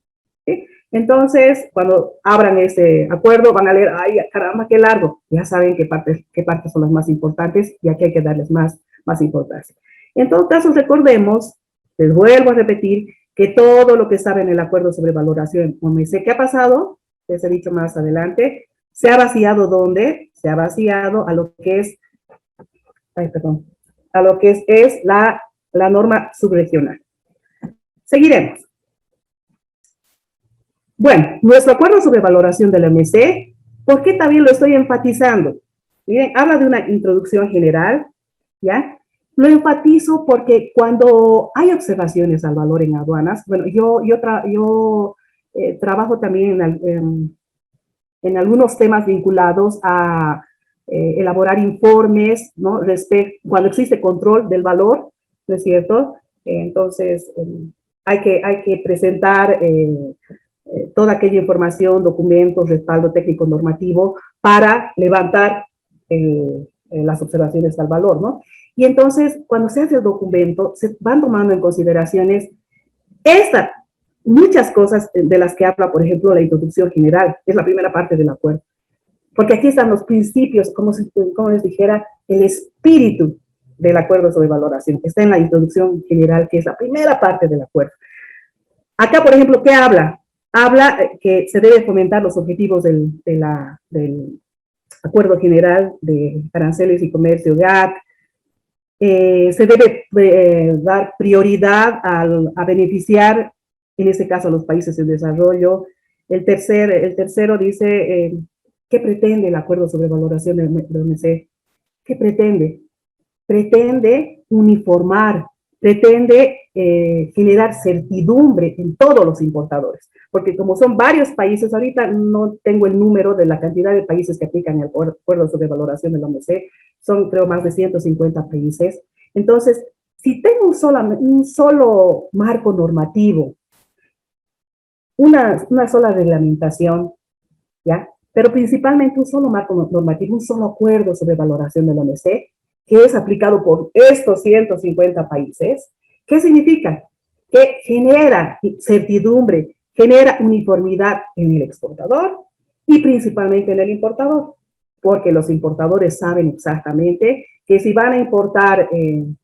¿Sí? Entonces, cuando abran ese acuerdo, van a leer, ay, caramba, qué largo. Ya saben qué partes son las más importantes y aquí hay que darles más importancia. En todo caso, recordemos, les vuelvo a repetir, que todo lo que estaba en el acuerdo sobre valoración OMC, ¿qué ha pasado? Les he dicho más adelante, se ha vaciado ¿dónde? Se ha vaciado a lo que es a lo que es la norma subregional. Seguiremos. Bueno, nuestro acuerdo sobre valoración del OMC, ¿por qué también lo estoy enfatizando? Miren, habla de una introducción general, ¿ya? Lo enfatizo porque cuando hay observaciones al valor en aduanas, bueno, yo trabajo también en algunos temas vinculados a elaborar informes, ¿no? Cuando existe control del valor, ¿no es cierto? Entonces, hay que presentar toda aquella información, documentos, respaldo técnico normativo para levantar las observaciones al valor, ¿no? Y entonces, cuando se hace el documento, se van tomando en consideraciones muchas cosas de las que habla, por ejemplo, la introducción general, que es la primera parte del acuerdo. Porque aquí están los principios, como les dijera, el espíritu del acuerdo sobre valoración. Está en la introducción general, que es la primera parte del acuerdo. Acá, por ejemplo, ¿qué habla? Habla que se debe fomentar los objetivos del acuerdo general de aranceles y comercio, GATT. Se debe dar prioridad a beneficiar, en este caso, a los países en desarrollo. El tercero dice... ¿qué pretende el acuerdo sobre valoración del OMC? ¿Qué pretende? Pretende uniformar, pretende generar certidumbre en todos los importadores, porque como son varios países, ahorita no tengo el número de la cantidad de países que aplican el acuerdo sobre valoración del OMC, son creo más de 150 países. Entonces, si tengo un solo marco normativo, una sola reglamentación, ¿ya? Pero principalmente un solo marco normativo, un solo acuerdo sobre valoración del OMC, que es aplicado por estos 150 países. ¿Qué significa? Que genera certidumbre, genera uniformidad en el exportador y principalmente en el importador, porque los importadores saben exactamente que si van a importar, el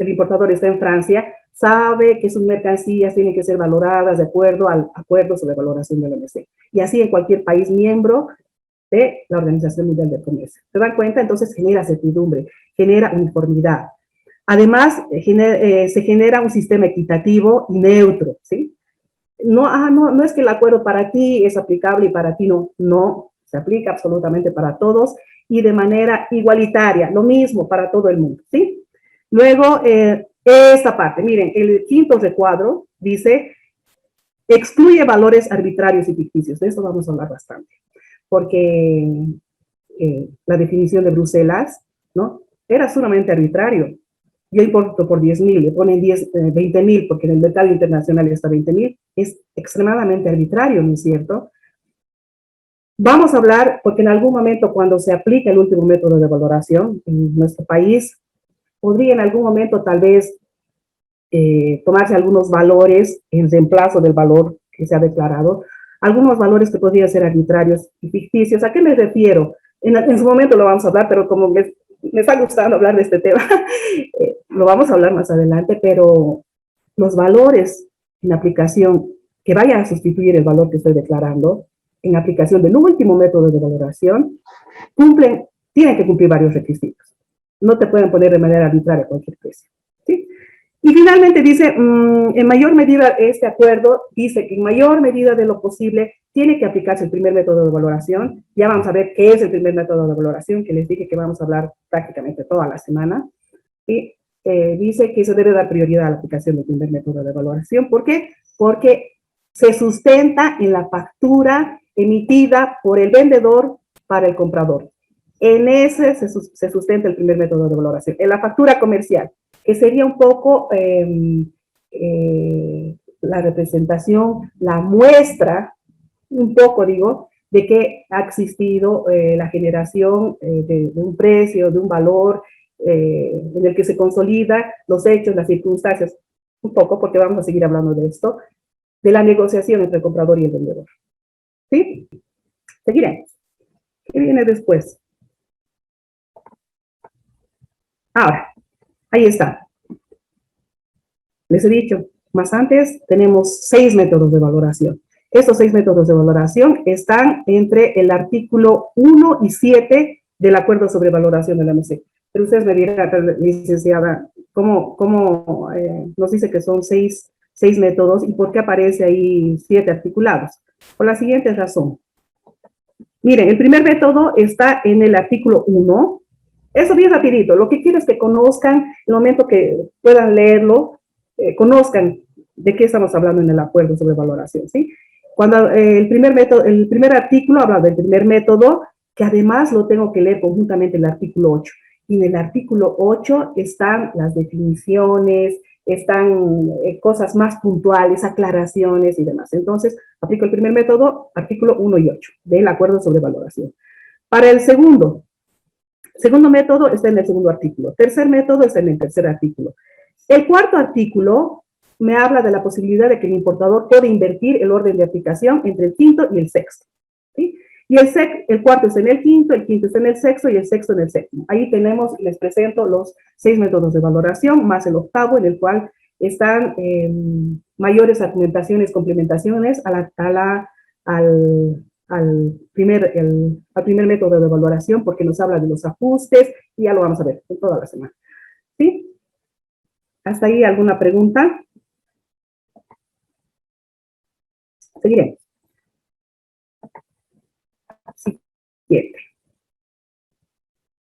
importador está en Francia, sabe que sus mercancías tienen que ser valoradas de acuerdo al acuerdo sobre valoración del OMC. Y así en cualquier país miembro de la Organización Mundial del Comercio. ¿Se dan cuenta? Entonces genera certidumbre, genera uniformidad. Además, se genera un sistema equitativo y neutro, ¿sí? No es que el acuerdo para ti es aplicable y para ti no. No, se aplica absolutamente para todos y de manera igualitaria, lo mismo para todo el mundo, ¿sí? Luego, esta parte, miren, el quinto recuadro dice, excluye valores arbitrarios y ficticios. De eso vamos a hablar bastante, porque la definición de Bruselas, ¿no? Era sumamente arbitrario. Yo importo por 10.000, le ponen 20.000, porque en el mercado internacional está 20.000. Es extremadamente arbitrario, ¿no es cierto? Vamos a hablar, porque en algún momento cuando se aplica el último método de valoración en nuestro país, podría en algún momento tal vez tomarse algunos valores en reemplazo del valor que se ha declarado, algunos valores que podrían ser arbitrarios y ficticios. ¿A qué me refiero? En su momento lo vamos a hablar, pero como me está gustando hablar de este tema, lo vamos a hablar más adelante, pero los valores en aplicación que vayan a sustituir el valor que estoy declarando, en aplicación del último método de valoración, tienen que cumplir varios requisitos. No te pueden poner de manera arbitraria cualquier precio, ¿sí? Y finalmente dice, en mayor medida, este acuerdo dice que en mayor medida de lo posible tiene que aplicarse el primer método de valoración. Ya vamos a ver qué es el primer método de valoración, que les dije que vamos a hablar prácticamente toda la semana. Y dice que se debe dar prioridad a la aplicación del primer método de valoración. ¿Por qué? Porque se sustenta en la factura emitida por el vendedor para el comprador. En ese se sustenta el primer método de valoración, en la factura comercial, que sería un poco la representación, la muestra, un poco digo, de que ha existido la generación de un precio, de un valor en el que se consolida los hechos, las circunstancias, un poco, porque vamos a seguir hablando de esto, de la negociación entre el comprador y el vendedor. ¿Sí? Seguiremos. ¿Qué viene después? Ahora, ahí está. Les he dicho, más antes tenemos 6 métodos de valoración. Estos 6 métodos de valoración están entre el artículo 1 y 7 del Acuerdo sobre Valoración de la OMC. Pero ustedes me dirán, licenciada, ¿cómo nos dice que son 6 métodos y por qué aparece ahí 7 articulados? Por la siguiente razón. Miren, el primer método está en el artículo 1. Eso bien rapidito. Lo que quiero es que conozcan, en el momento que puedan leerlo, conozcan de qué estamos hablando en el acuerdo sobre valoración, ¿sí? Cuando el primer artículo habla del primer método, que además lo tengo que leer conjuntamente el artículo 8. Y en el artículo 8 están las definiciones, están cosas más puntuales, aclaraciones y demás. Entonces, aplico el primer método, artículo 1 y 8 del acuerdo sobre valoración. Para el segundo método está en el segundo artículo. Tercer método está en el tercer artículo. El cuarto artículo me habla de la posibilidad de que el importador puede invertir el orden de aplicación entre el quinto y el sexto, ¿sí? Y el cuarto está en el quinto está en el sexto y el sexto en el séptimo. Ahí tenemos, les presento los 6 métodos de valoración, más el octavo, en el cual están mayores argumentaciones, complementaciones al primer método de valoración, porque nos habla de los ajustes, y ya lo vamos a ver en toda la semana. ¿Sí? ¿Hasta ahí alguna pregunta? Seguiremos. Siguiente.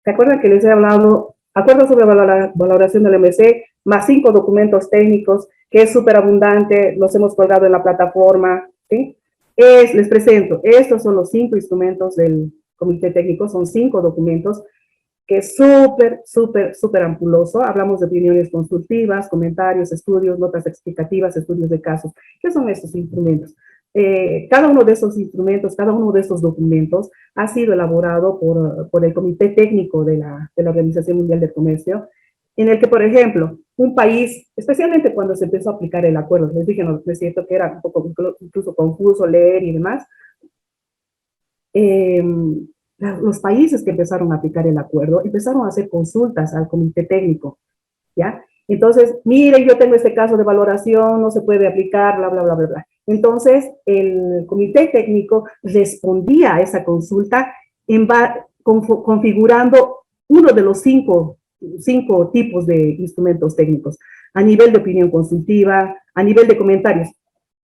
¿Se acuerdan que les he hablado? Acuerdo sobre valoración del MC, más 5 documentos técnicos, que es súper abundante, los hemos colgado en la plataforma, ¿sí? Les presento, estos son los 5 instrumentos del comité técnico, son 5 documentos, que es súper ampuloso. Hablamos de opiniones consultivas, comentarios, estudios, notas explicativas, estudios de casos. ¿Qué son estos instrumentos? Cada uno de esos instrumentos, cada uno de esos documentos ha sido elaborado por el Comité Técnico de la Organización Mundial del Comercio, en el que, por ejemplo, un país, especialmente cuando se empezó a aplicar el acuerdo, les dije, no es cierto que era un poco incluso confuso leer y demás, los países que empezaron a aplicar el acuerdo empezaron a hacer consultas al Comité Técnico, ¿ya? Entonces, miren, yo tengo este caso de valoración, no se puede aplicar, bla, bla, bla, bla, bla. Entonces, el Comité Técnico respondía a esa consulta configurando uno de los cinco tipos de instrumentos técnicos, a nivel de opinión consultiva, a nivel de comentarios.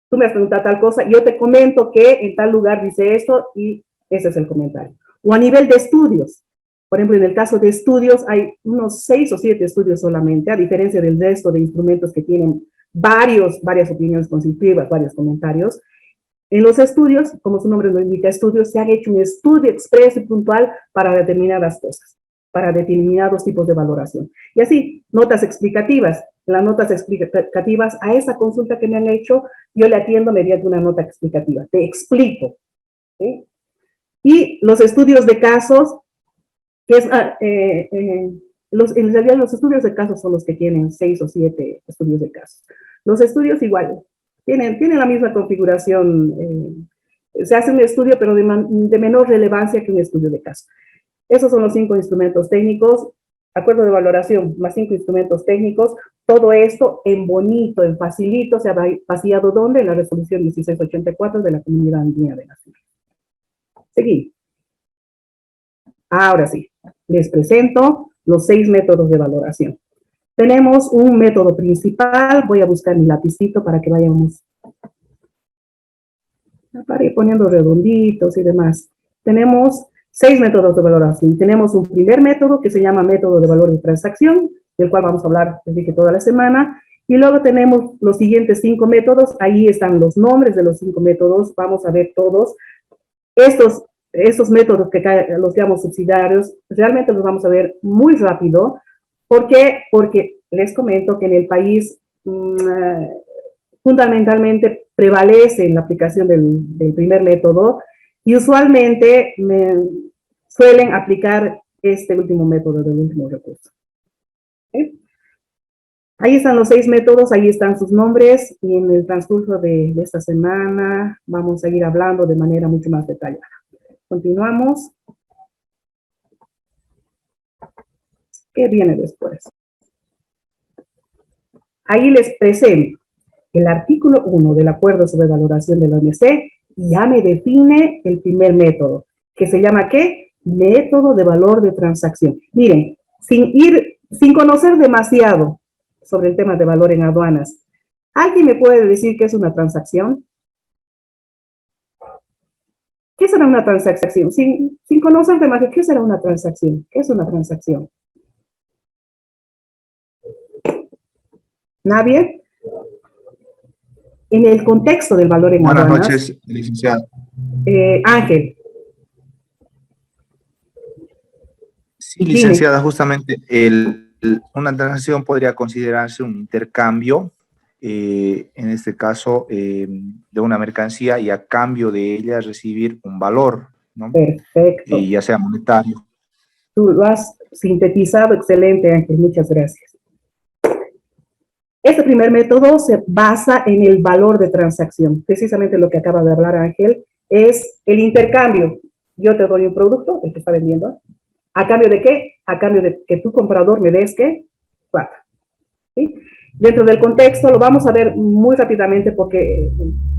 Tú me has preguntado tal cosa, yo te comento que en tal lugar dice esto y ese es el comentario. O a nivel de estudios. Por ejemplo, en el caso de estudios hay unos 6 o 7 estudios solamente, a diferencia del resto de instrumentos que tienen varias opiniones consultivas, varios comentarios. En los estudios, como su nombre lo indica, estudios, se han hecho un estudio expreso y puntual para determinadas cosas, para determinados tipos de valoración. Y así, notas explicativas. Las notas explicativas a esa consulta que me han hecho, yo le atiendo mediante una nota explicativa. Te explico, ¿sí? Y los estudios de casos, que es, en realidad los estudios de casos son los que tienen 6 o 7 estudios de casos. Los estudios igual, tienen la misma configuración. Se hace un estudio, pero de menor relevancia que un estudio de caso. Esos son los 5 instrumentos técnicos, acuerdo de valoración, más 5 instrumentos técnicos. Todo esto en bonito, en facilito, se ha vaciado ¿dónde? En la resolución 1684 de la Comunidad Andina de Naciones. Seguimos. Ahora sí, les presento los 6 métodos de valoración. Tenemos un método principal, voy a buscar mi lapicito para que vayamos poniendo redonditos y demás. Tenemos 6 métodos de valoración. Tenemos un primer método que se llama método de valor de transacción, del cual vamos a hablar, les dije, toda la semana. Y luego tenemos los siguientes 5 métodos. Ahí están los nombres de los 5 métodos. Vamos a ver todos. Estos métodos que los llamamos subsidiarios, realmente los vamos a ver muy rápido. ¿Por qué? Porque les comento que en el país fundamentalmente prevalece la aplicación del primer método y usualmente suelen aplicar este último método del último recurso. ¿Okay? Ahí están los 6 métodos, ahí están sus nombres y en el transcurso de esta semana vamos a ir hablando de manera mucho más detallada. Continuamos. ¿Qué viene después? Ahí les presento el artículo 1 del Acuerdo sobre Valoración de la OMC, ya me define el primer método, que se llama ¿qué? Método de valor de transacción. Miren, sin conocer demasiado sobre el tema de valor en aduanas, ¿alguien me puede decir qué es una transacción? ¿Qué será una transacción? Sin conocer demasiado, ¿qué será una transacción? ¿Qué es una transacción? ¿Nadie? En el contexto del valor en aduanas. Buenas noches, licenciado. Ángel. Sí, licenciada, justamente una transacción podría considerarse un intercambio, en este caso, de una mercancía y a cambio de ella recibir un valor, ¿no? Perfecto. Ya sea monetario. Tú lo has sintetizado excelente, Ángel, muchas gracias. Este primer método se basa en el valor de transacción. Precisamente lo que acaba de hablar Ángel es el intercambio. Yo te doy un producto, el que está vendiendo. ¿A cambio de qué? A cambio de que tu comprador me des, ¿qué? Plata. ¿Sí? Dentro del contexto, lo vamos a ver muy rápidamente porque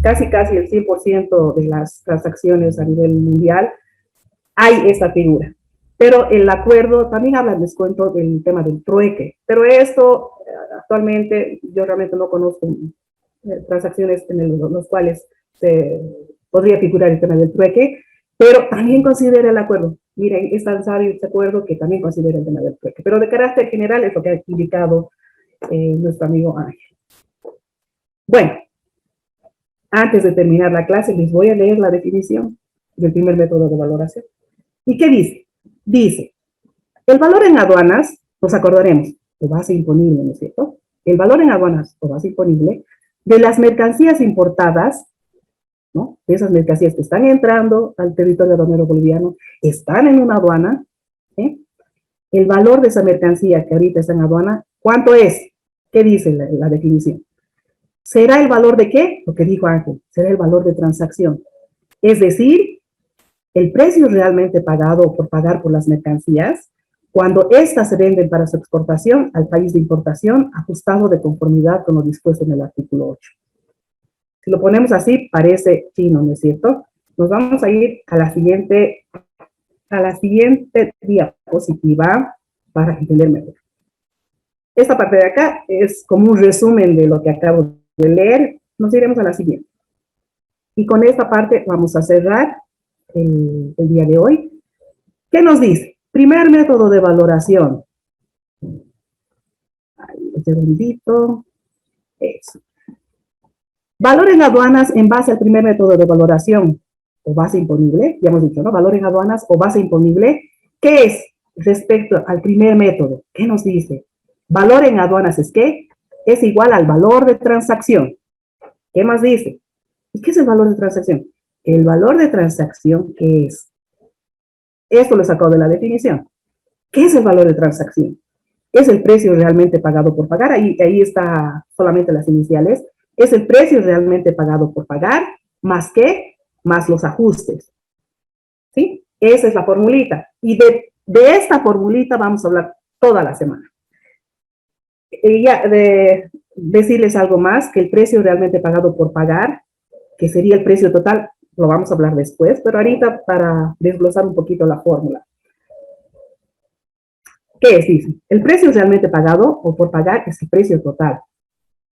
casi el 100% de las transacciones a nivel mundial hay esta figura. Pero el acuerdo también habla, les cuento, del tema del trueque. Pero esto, actualmente, yo realmente no conozco transacciones en los cuales se podría figurar el tema del trueque, pero también considera el acuerdo. Miren, es tan sabio este acuerdo que también considera el tema del trueque. Pero de carácter general es lo que ha indicado nuestro amigo Ángel. Bueno, antes de terminar la clase, les voy a leer la definición del primer método de valoración. ¿Y qué dice? Dice, el valor en aduanas, nos acordaremos, o base imponible, ¿no es cierto? El valor en aduanas, o base imponible, de las mercancías importadas, ¿no? De esas mercancías que están entrando al territorio aduanero boliviano, están en una aduana, ¿eh? El valor de esa mercancía que ahorita está en aduana, ¿cuánto es? ¿Qué dice la definición? ¿Será el valor de qué? Lo que dijo Ángel, será el valor de transacción. Es decir, el precio realmente pagado o por pagar por las mercancías, cuando éstas se venden para su exportación al país de importación, ajustado de conformidad con lo dispuesto en el artículo 8. Si lo ponemos así, parece chino, ¿no es cierto? Nos vamos a ir a la siguiente diapositiva para entender mejor. Esta parte de acá es como un resumen de lo que acabo de leer. Nos iremos a la siguiente. Y con esta parte vamos a cerrar el día de hoy. ¿Qué nos dice? Primer método de valoración. Ahí, un segundito. Eso. Valor en aduanas en base al primer método de valoración o base imponible. Ya hemos dicho, ¿no? Valor en aduanas o base imponible. ¿Qué es respecto al primer método? ¿Qué nos dice? Valor en aduanas es ¿qué? Es igual al valor de transacción. ¿Qué más dice? ¿Y qué es el valor de transacción? El valor de transacción, ¿qué es? Esto lo sacó de la definición. ¿Qué es el valor de transacción? Es el precio realmente pagado por pagar. Ahí está solamente las iniciales. Es el precio realmente pagado por pagar, más que, más los ajustes. ¿Sí? Esa es la formulita. Y de esta formulita vamos a hablar toda la semana. Y ya de decirles algo más, que el precio realmente pagado por pagar, que sería el precio total, lo vamos a hablar después, pero ahorita para desglosar un poquito la fórmula. ¿Qué es? Dice, el precio realmente pagado o por pagar es el precio total.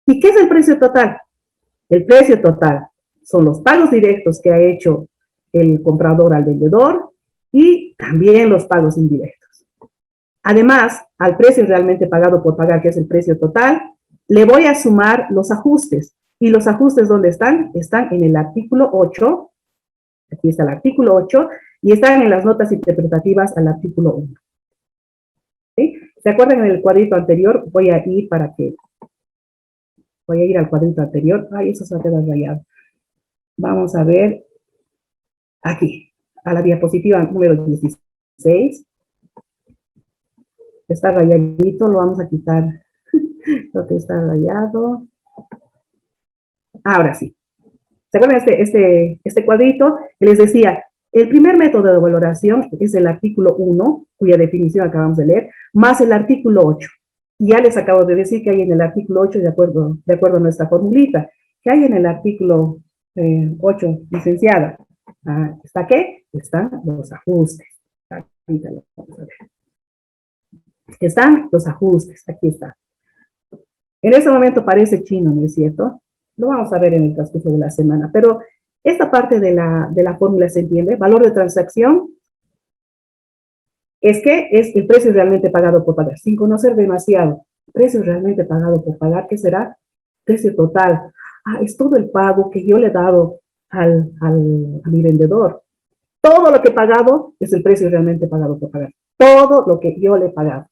¿Y qué es el precio total? El precio total son los pagos directos que ha hecho el comprador al vendedor y también los pagos indirectos. Además, al precio realmente pagado por pagar, que es el precio total, le voy a sumar los ajustes. ¿Y los ajustes dónde están? Están en el artículo 8. Aquí está el artículo 8 y están en las notas interpretativas al artículo 1. ¿Sí? ¿Se acuerdan en el cuadrito anterior? Voy a ir al cuadrito anterior. Ay, eso se va a quedar rayado. Vamos a ver aquí, a la diapositiva número 16. Está rayadito, lo vamos a quitar. Lo que está rayado. Ahora sí. ¿Se acuerdan este cuadrito? Que les decía, el primer método de valoración es el artículo 1, cuya definición acabamos de leer, más el artículo 8. Y ya les acabo de decir que hay en el artículo 8, de acuerdo a nuestra formulita, que hay en el artículo 8, licenciada. ¿Está qué? Están los ajustes. Ahorita lo vamos a ver. Están los ajustes, aquí está. En ese momento parece chino, ¿no es cierto? Lo vamos a ver en el transcurso de la semana, pero esta parte de la fórmula se entiende. Valor de transacción es que es el precio realmente pagado por pagar, sin conocer demasiado. Precio realmente pagado por pagar, ¿qué será? Precio total. Es todo el pago que yo le he dado a mi vendedor. Todo lo que he pagado es el precio realmente pagado por pagar. Todo lo que yo le he pagado.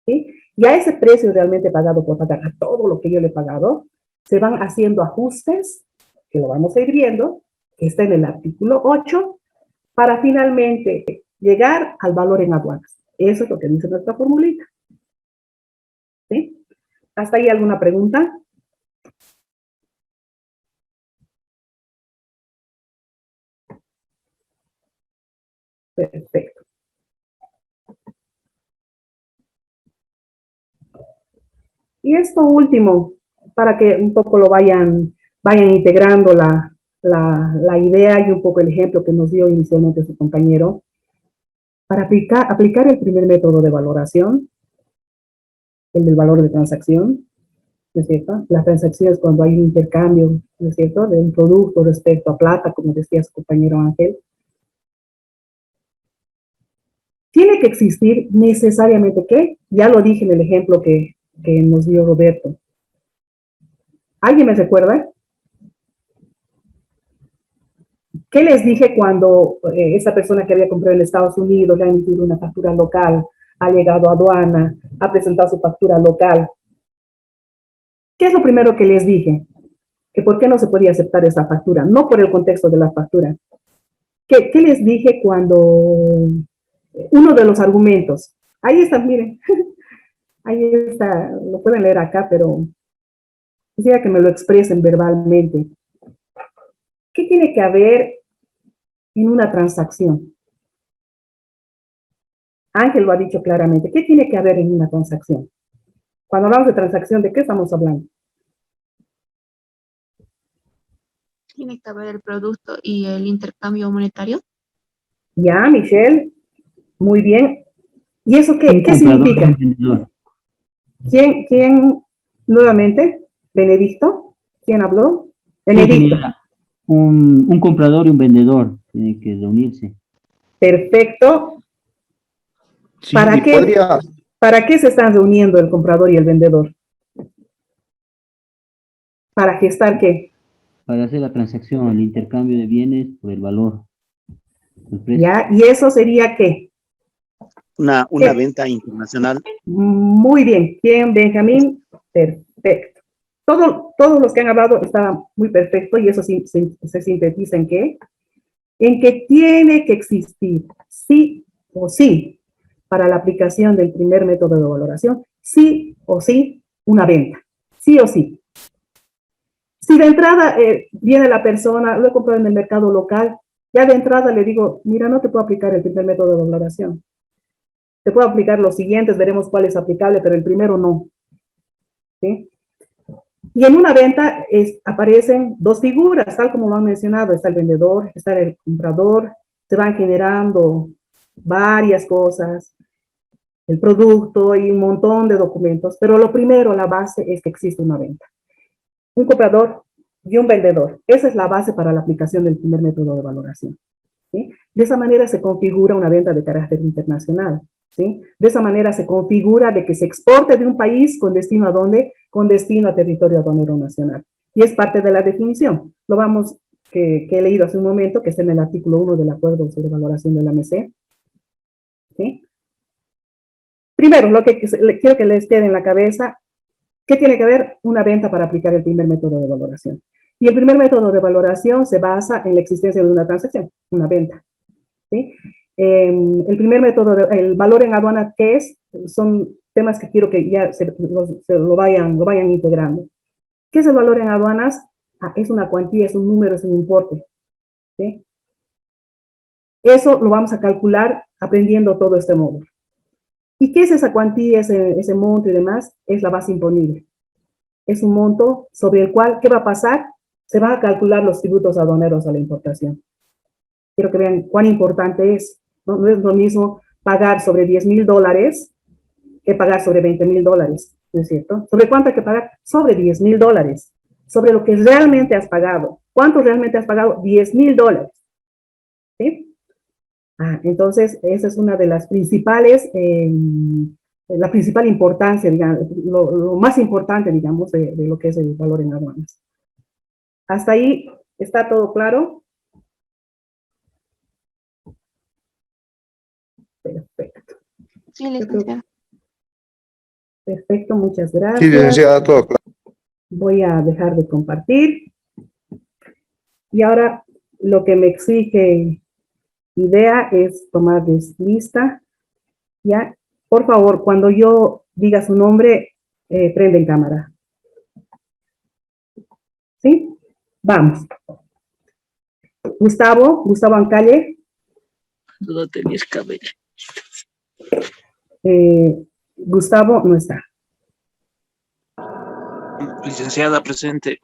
¿Sí? Y a ese precio realmente pagado por pagar, a todo lo que yo le he pagado, se van haciendo ajustes, que lo vamos a ir viendo, que está en el artículo 8, para finalmente llegar al valor en aduanas. Eso es lo que dice nuestra formulita. ¿Sí? ¿Hasta ahí alguna pregunta? Perfecto. Y esto último, para que un poco lo vayan integrando la idea y un poco el ejemplo que nos dio inicialmente su compañero, para aplicar el primer método de valoración, el del valor de transacción, ¿no es cierto? La transacción es cuando hay un intercambio, ¿no es cierto?, de un producto respecto a plata, como decía su compañero Ángel. Tiene que existir necesariamente, ¿qué? Ya lo dije en el ejemplo que nos dio Roberto. ¿Alguien me recuerda? ¿Qué les dije cuando esa persona que había comprado en Estados Unidos le ha emitido una factura local, ha llegado a aduana, ha presentado su factura local? ¿Qué es lo primero que les dije? Que por qué no se podía aceptar esa factura, no por el contexto de la factura. ¿Qué les dije cuando uno de los argumentos? Ahí está, miren, ahí está, lo pueden leer acá, pero quisiera que me lo expresen verbalmente. ¿Qué tiene que haber en una transacción? Ángel lo ha dicho claramente. ¿Qué tiene que haber en una transacción? Cuando hablamos de transacción, ¿de qué estamos hablando? Tiene que haber el producto y el intercambio monetario. Ya, Michelle, muy bien. ¿Y eso qué significa? ¿Quién nuevamente? ¿Benedicto? ¿Quién habló? Benedicto. Un comprador y un vendedor tienen que reunirse. Perfecto. Sí, ¿Para qué se están reuniendo el comprador y el vendedor? ¿Para gestar qué? Para hacer la transacción, el intercambio de bienes por el valor. ¿Ya? ¿Y eso sería qué? Una venta internacional. Muy bien. ¿Quién, Benjamín? Perfecto. Todos los que han hablado estaban muy perfectos y eso se sintetiza en qué? En que tiene que existir sí o sí para la aplicación del primer método de valoración, sí o sí una venta. Sí o sí. Si de entrada viene la persona, lo he comprado en el mercado local, ya de entrada le digo, mira, no te puedo aplicar el primer método de valoración. Te puedo aplicar los siguientes, veremos cuál es aplicable, pero el primero no. ¿Sí? Y en una venta aparecen dos figuras, tal como lo han mencionado. Está el vendedor, está el comprador, se van generando varias cosas, el producto y un montón de documentos. Pero lo primero, la base, es que existe una venta. Un comprador y un vendedor. Esa es la base para la aplicación del primer método de valoración. ¿Sí? De esa manera se configura una venta de carácter internacional. ¿Sí? De esa manera se configura de que se exporte de un país con destino a dónde, con destino a territorio aduanero nacional. Y es parte de la definición. Lo vamos, que he leído hace un momento, que está en el artículo 1 del Acuerdo sobre Valoración de la OMC. ¿Sí? Primero, lo que quiero que les quede en la cabeza, ¿qué tiene que ver una venta para aplicar el primer método de valoración? Y el primer método de valoración se basa en la existencia de una transacción, una venta. ¿Sí? El primer método, el valor en aduana, ¿qué es? Son temas que quiero que ya se lo vayan integrando. ¿Qué es el valor en aduanas? Es una cuantía, es un número, es un importe. ¿Sí? Eso lo vamos a calcular aprendiendo todo este módulo. ¿Y qué es esa cuantía, ese monto y demás? Es la base imponible. Es un monto sobre el cual, ¿qué va a pasar? Se van a calcular los tributos aduaneros a la importación. Quiero que vean cuán importante es. No es lo mismo pagar sobre $10,000 que pagar sobre $20,000, ¿no es cierto? ¿Sobre cuánto hay que pagar? Sobre $10,000. Sobre lo que realmente has pagado. ¿Cuánto realmente has pagado? $10,000. ¿Sí? Entonces, esa es una de las principales, la principal importancia, digamos, lo más importante, digamos, de lo que es el valor en aduanas. ¿Hasta ahí está todo claro? Perfecto. Sí, licenciada. Perfecto, muchas gracias. Sí, licenciada, todo claro. Voy a dejar de compartir. Y ahora lo que me exige IDEA es tomarles lista. ¿Ya? Por favor, cuando yo diga su nombre, prenden cámara. ¿Sí? Vamos. Gustavo Ancalle. No tenías cabello. Gustavo no está. Licenciada presente.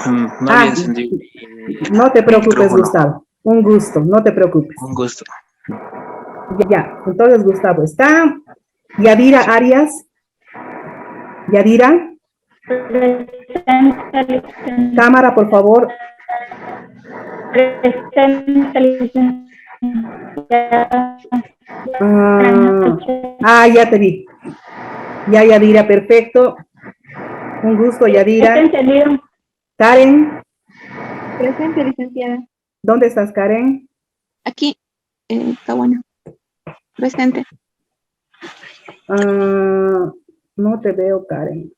No había encendido. No te preocupes, micrófono. Gustavo. Un gusto, no te preocupes. Un gusto. Ya, entonces Gustavo está. Yadira Arias. Yadira. Cámara, por favor. Ya te vi. Ya, Yadira, perfecto. Un gusto, Yadira. Karen. Presente, licenciada. ¿Dónde estás, Karen? Aquí, está bueno. Presente. No te veo, Karen.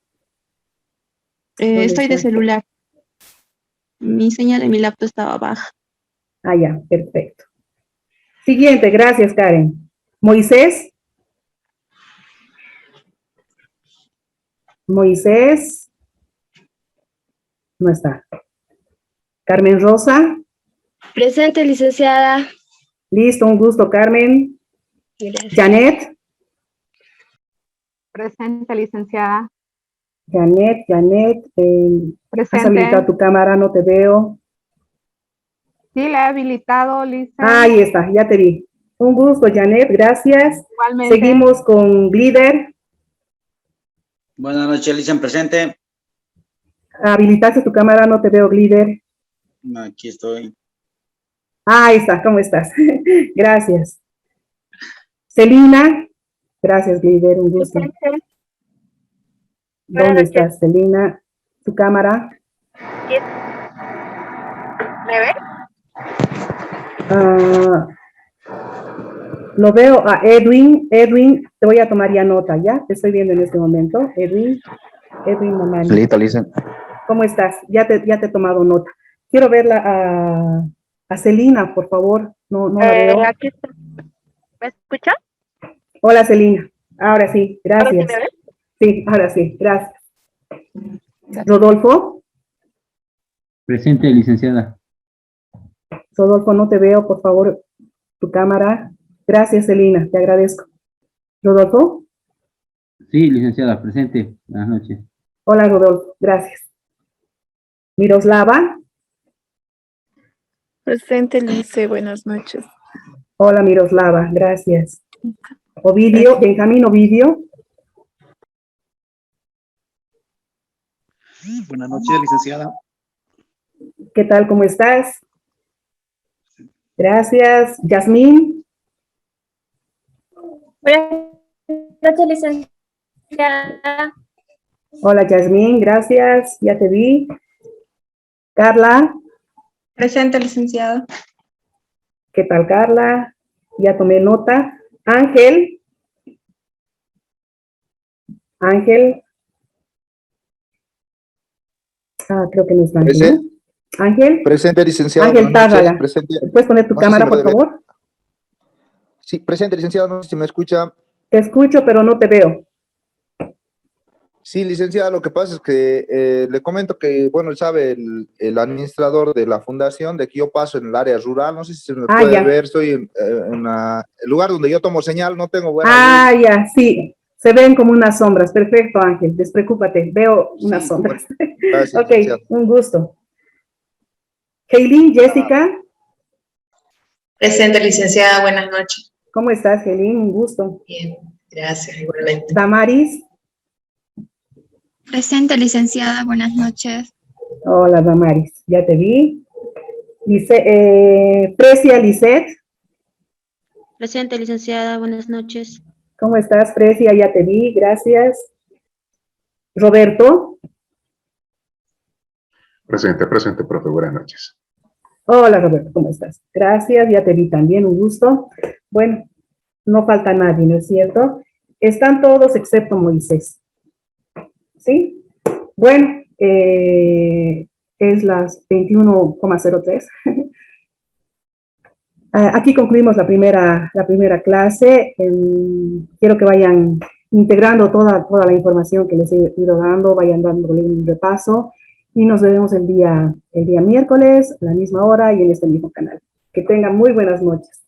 Estoy de celular. Mi señal de mi laptop estaba baja. Ya, perfecto. Siguiente, gracias, Karen. Moisés. Moisés. No está. Carmen Rosa. Presente, licenciada. Listo, un gusto, Carmen. Gracias. Janet. Presente, licenciada. Janet. Presente. ¿Has habilitado tu cámara? No te veo. Sí, la he habilitado, Lisa. Ahí está, ya te vi. Un gusto, Janet, gracias. Igualmente. Seguimos con Glider. Buenas noches, Lisa, presente. ¿Habilitaste tu cámara? No te veo, Glider. Aquí estoy. Ahí está, ¿cómo estás? Gracias. Celina. Gracias, Glider, un gusto. ¿Dónde estás, Celina? ¿Tu cámara? ¿Me ves? Lo veo a Edwin. Edwin, te voy a tomar ya nota, ¿ya? Te estoy viendo en este momento. Edwin Mamani. Listo, Lisa. ¿Cómo estás? Ya te he tomado nota. Quiero verla a Celina, por favor. No la veo. Aquí está. ¿Me escucha? Hola, Celina. Ahora sí, gracias. ¿Ahora sí me ves? Sí, ahora sí, gracias. Rodolfo. Presente, licenciada. Rodolfo, no te veo, por favor, tu cámara. Gracias, Celina, te agradezco. Rodolfo. Sí, licenciada, presente. Buenas noches. Hola, Rodolfo, gracias. Miroslava. Presente, Lice, buenas noches. Hola, Miroslava, gracias. Ovidio, Benjamín Ovidio. Buenas noches, licenciada. ¿Qué tal? ¿Cómo estás? Gracias. Yasmín. Buenas noches, licenciada. Hola, Yasmín, gracias. Ya te vi. Carla. Presente, licenciada. ¿Qué tal, Carla? Ya tomé nota. Ángel. Ángel. Creo que no está Ángel, ¿no? Ángel. Presente, licenciado. Ángel Tárraga. Presente. ¿Puedes poner tu No sé cámara, si me por puede ver. favor? Sí, presente, licenciado. No sé si me escucha. Te escucho, pero no te veo. Sí, licenciada, lo que pasa es que le comento que, bueno, él sabe, el administrador de la fundación, de que yo paso en el área rural, no sé si se me puede ya. ver, estoy en el lugar donde yo tomo señal, no tengo buena luz. Ya, sí. Se ven como unas sombras. Perfecto, Ángel. Despreocúpate. Veo unas sombras. Bueno, gracias, Ok, licenciado. un gusto. Heilin, Jessica. Presente, licenciada. Buenas noches. ¿Cómo estás, Heilin? Un gusto. Bien, gracias, igualmente. Damaris. Presente, licenciada. Buenas noches. Hola, Damaris. Ya te vi. Precia Lisset. Presente, licenciada. Buenas noches. ¿Cómo estás, Precia? Ya te vi. Gracias. Roberto. Presente, profe. Buenas noches. Hola, Roberto. ¿Cómo estás? Gracias. Ya te vi también. Un gusto. Bueno, no falta nadie, ¿no es cierto? Están todos excepto Moisés. ¿Sí? Bueno, es las 21:03. Aquí concluimos la primera clase. Quiero que vayan integrando toda la información que les he ido dando, vayan dándole un repaso y nos vemos el día miércoles, a la misma hora y en este mismo canal. Que tengan muy buenas noches.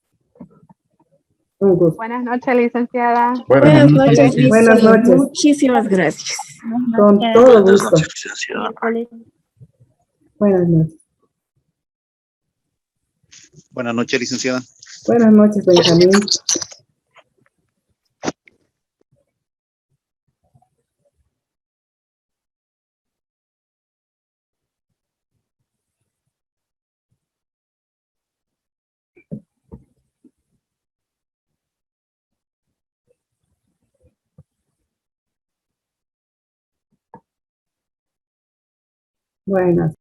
Un gusto. Buenas noches, licenciada. Buenas noches, Lice. Buenas noches. Muchísimas gracias. Con todo Buenas gusto. noches, licenciada. Buenas noches. Buenas noches, licenciada. Buenas noches, Benjamín. Buenas.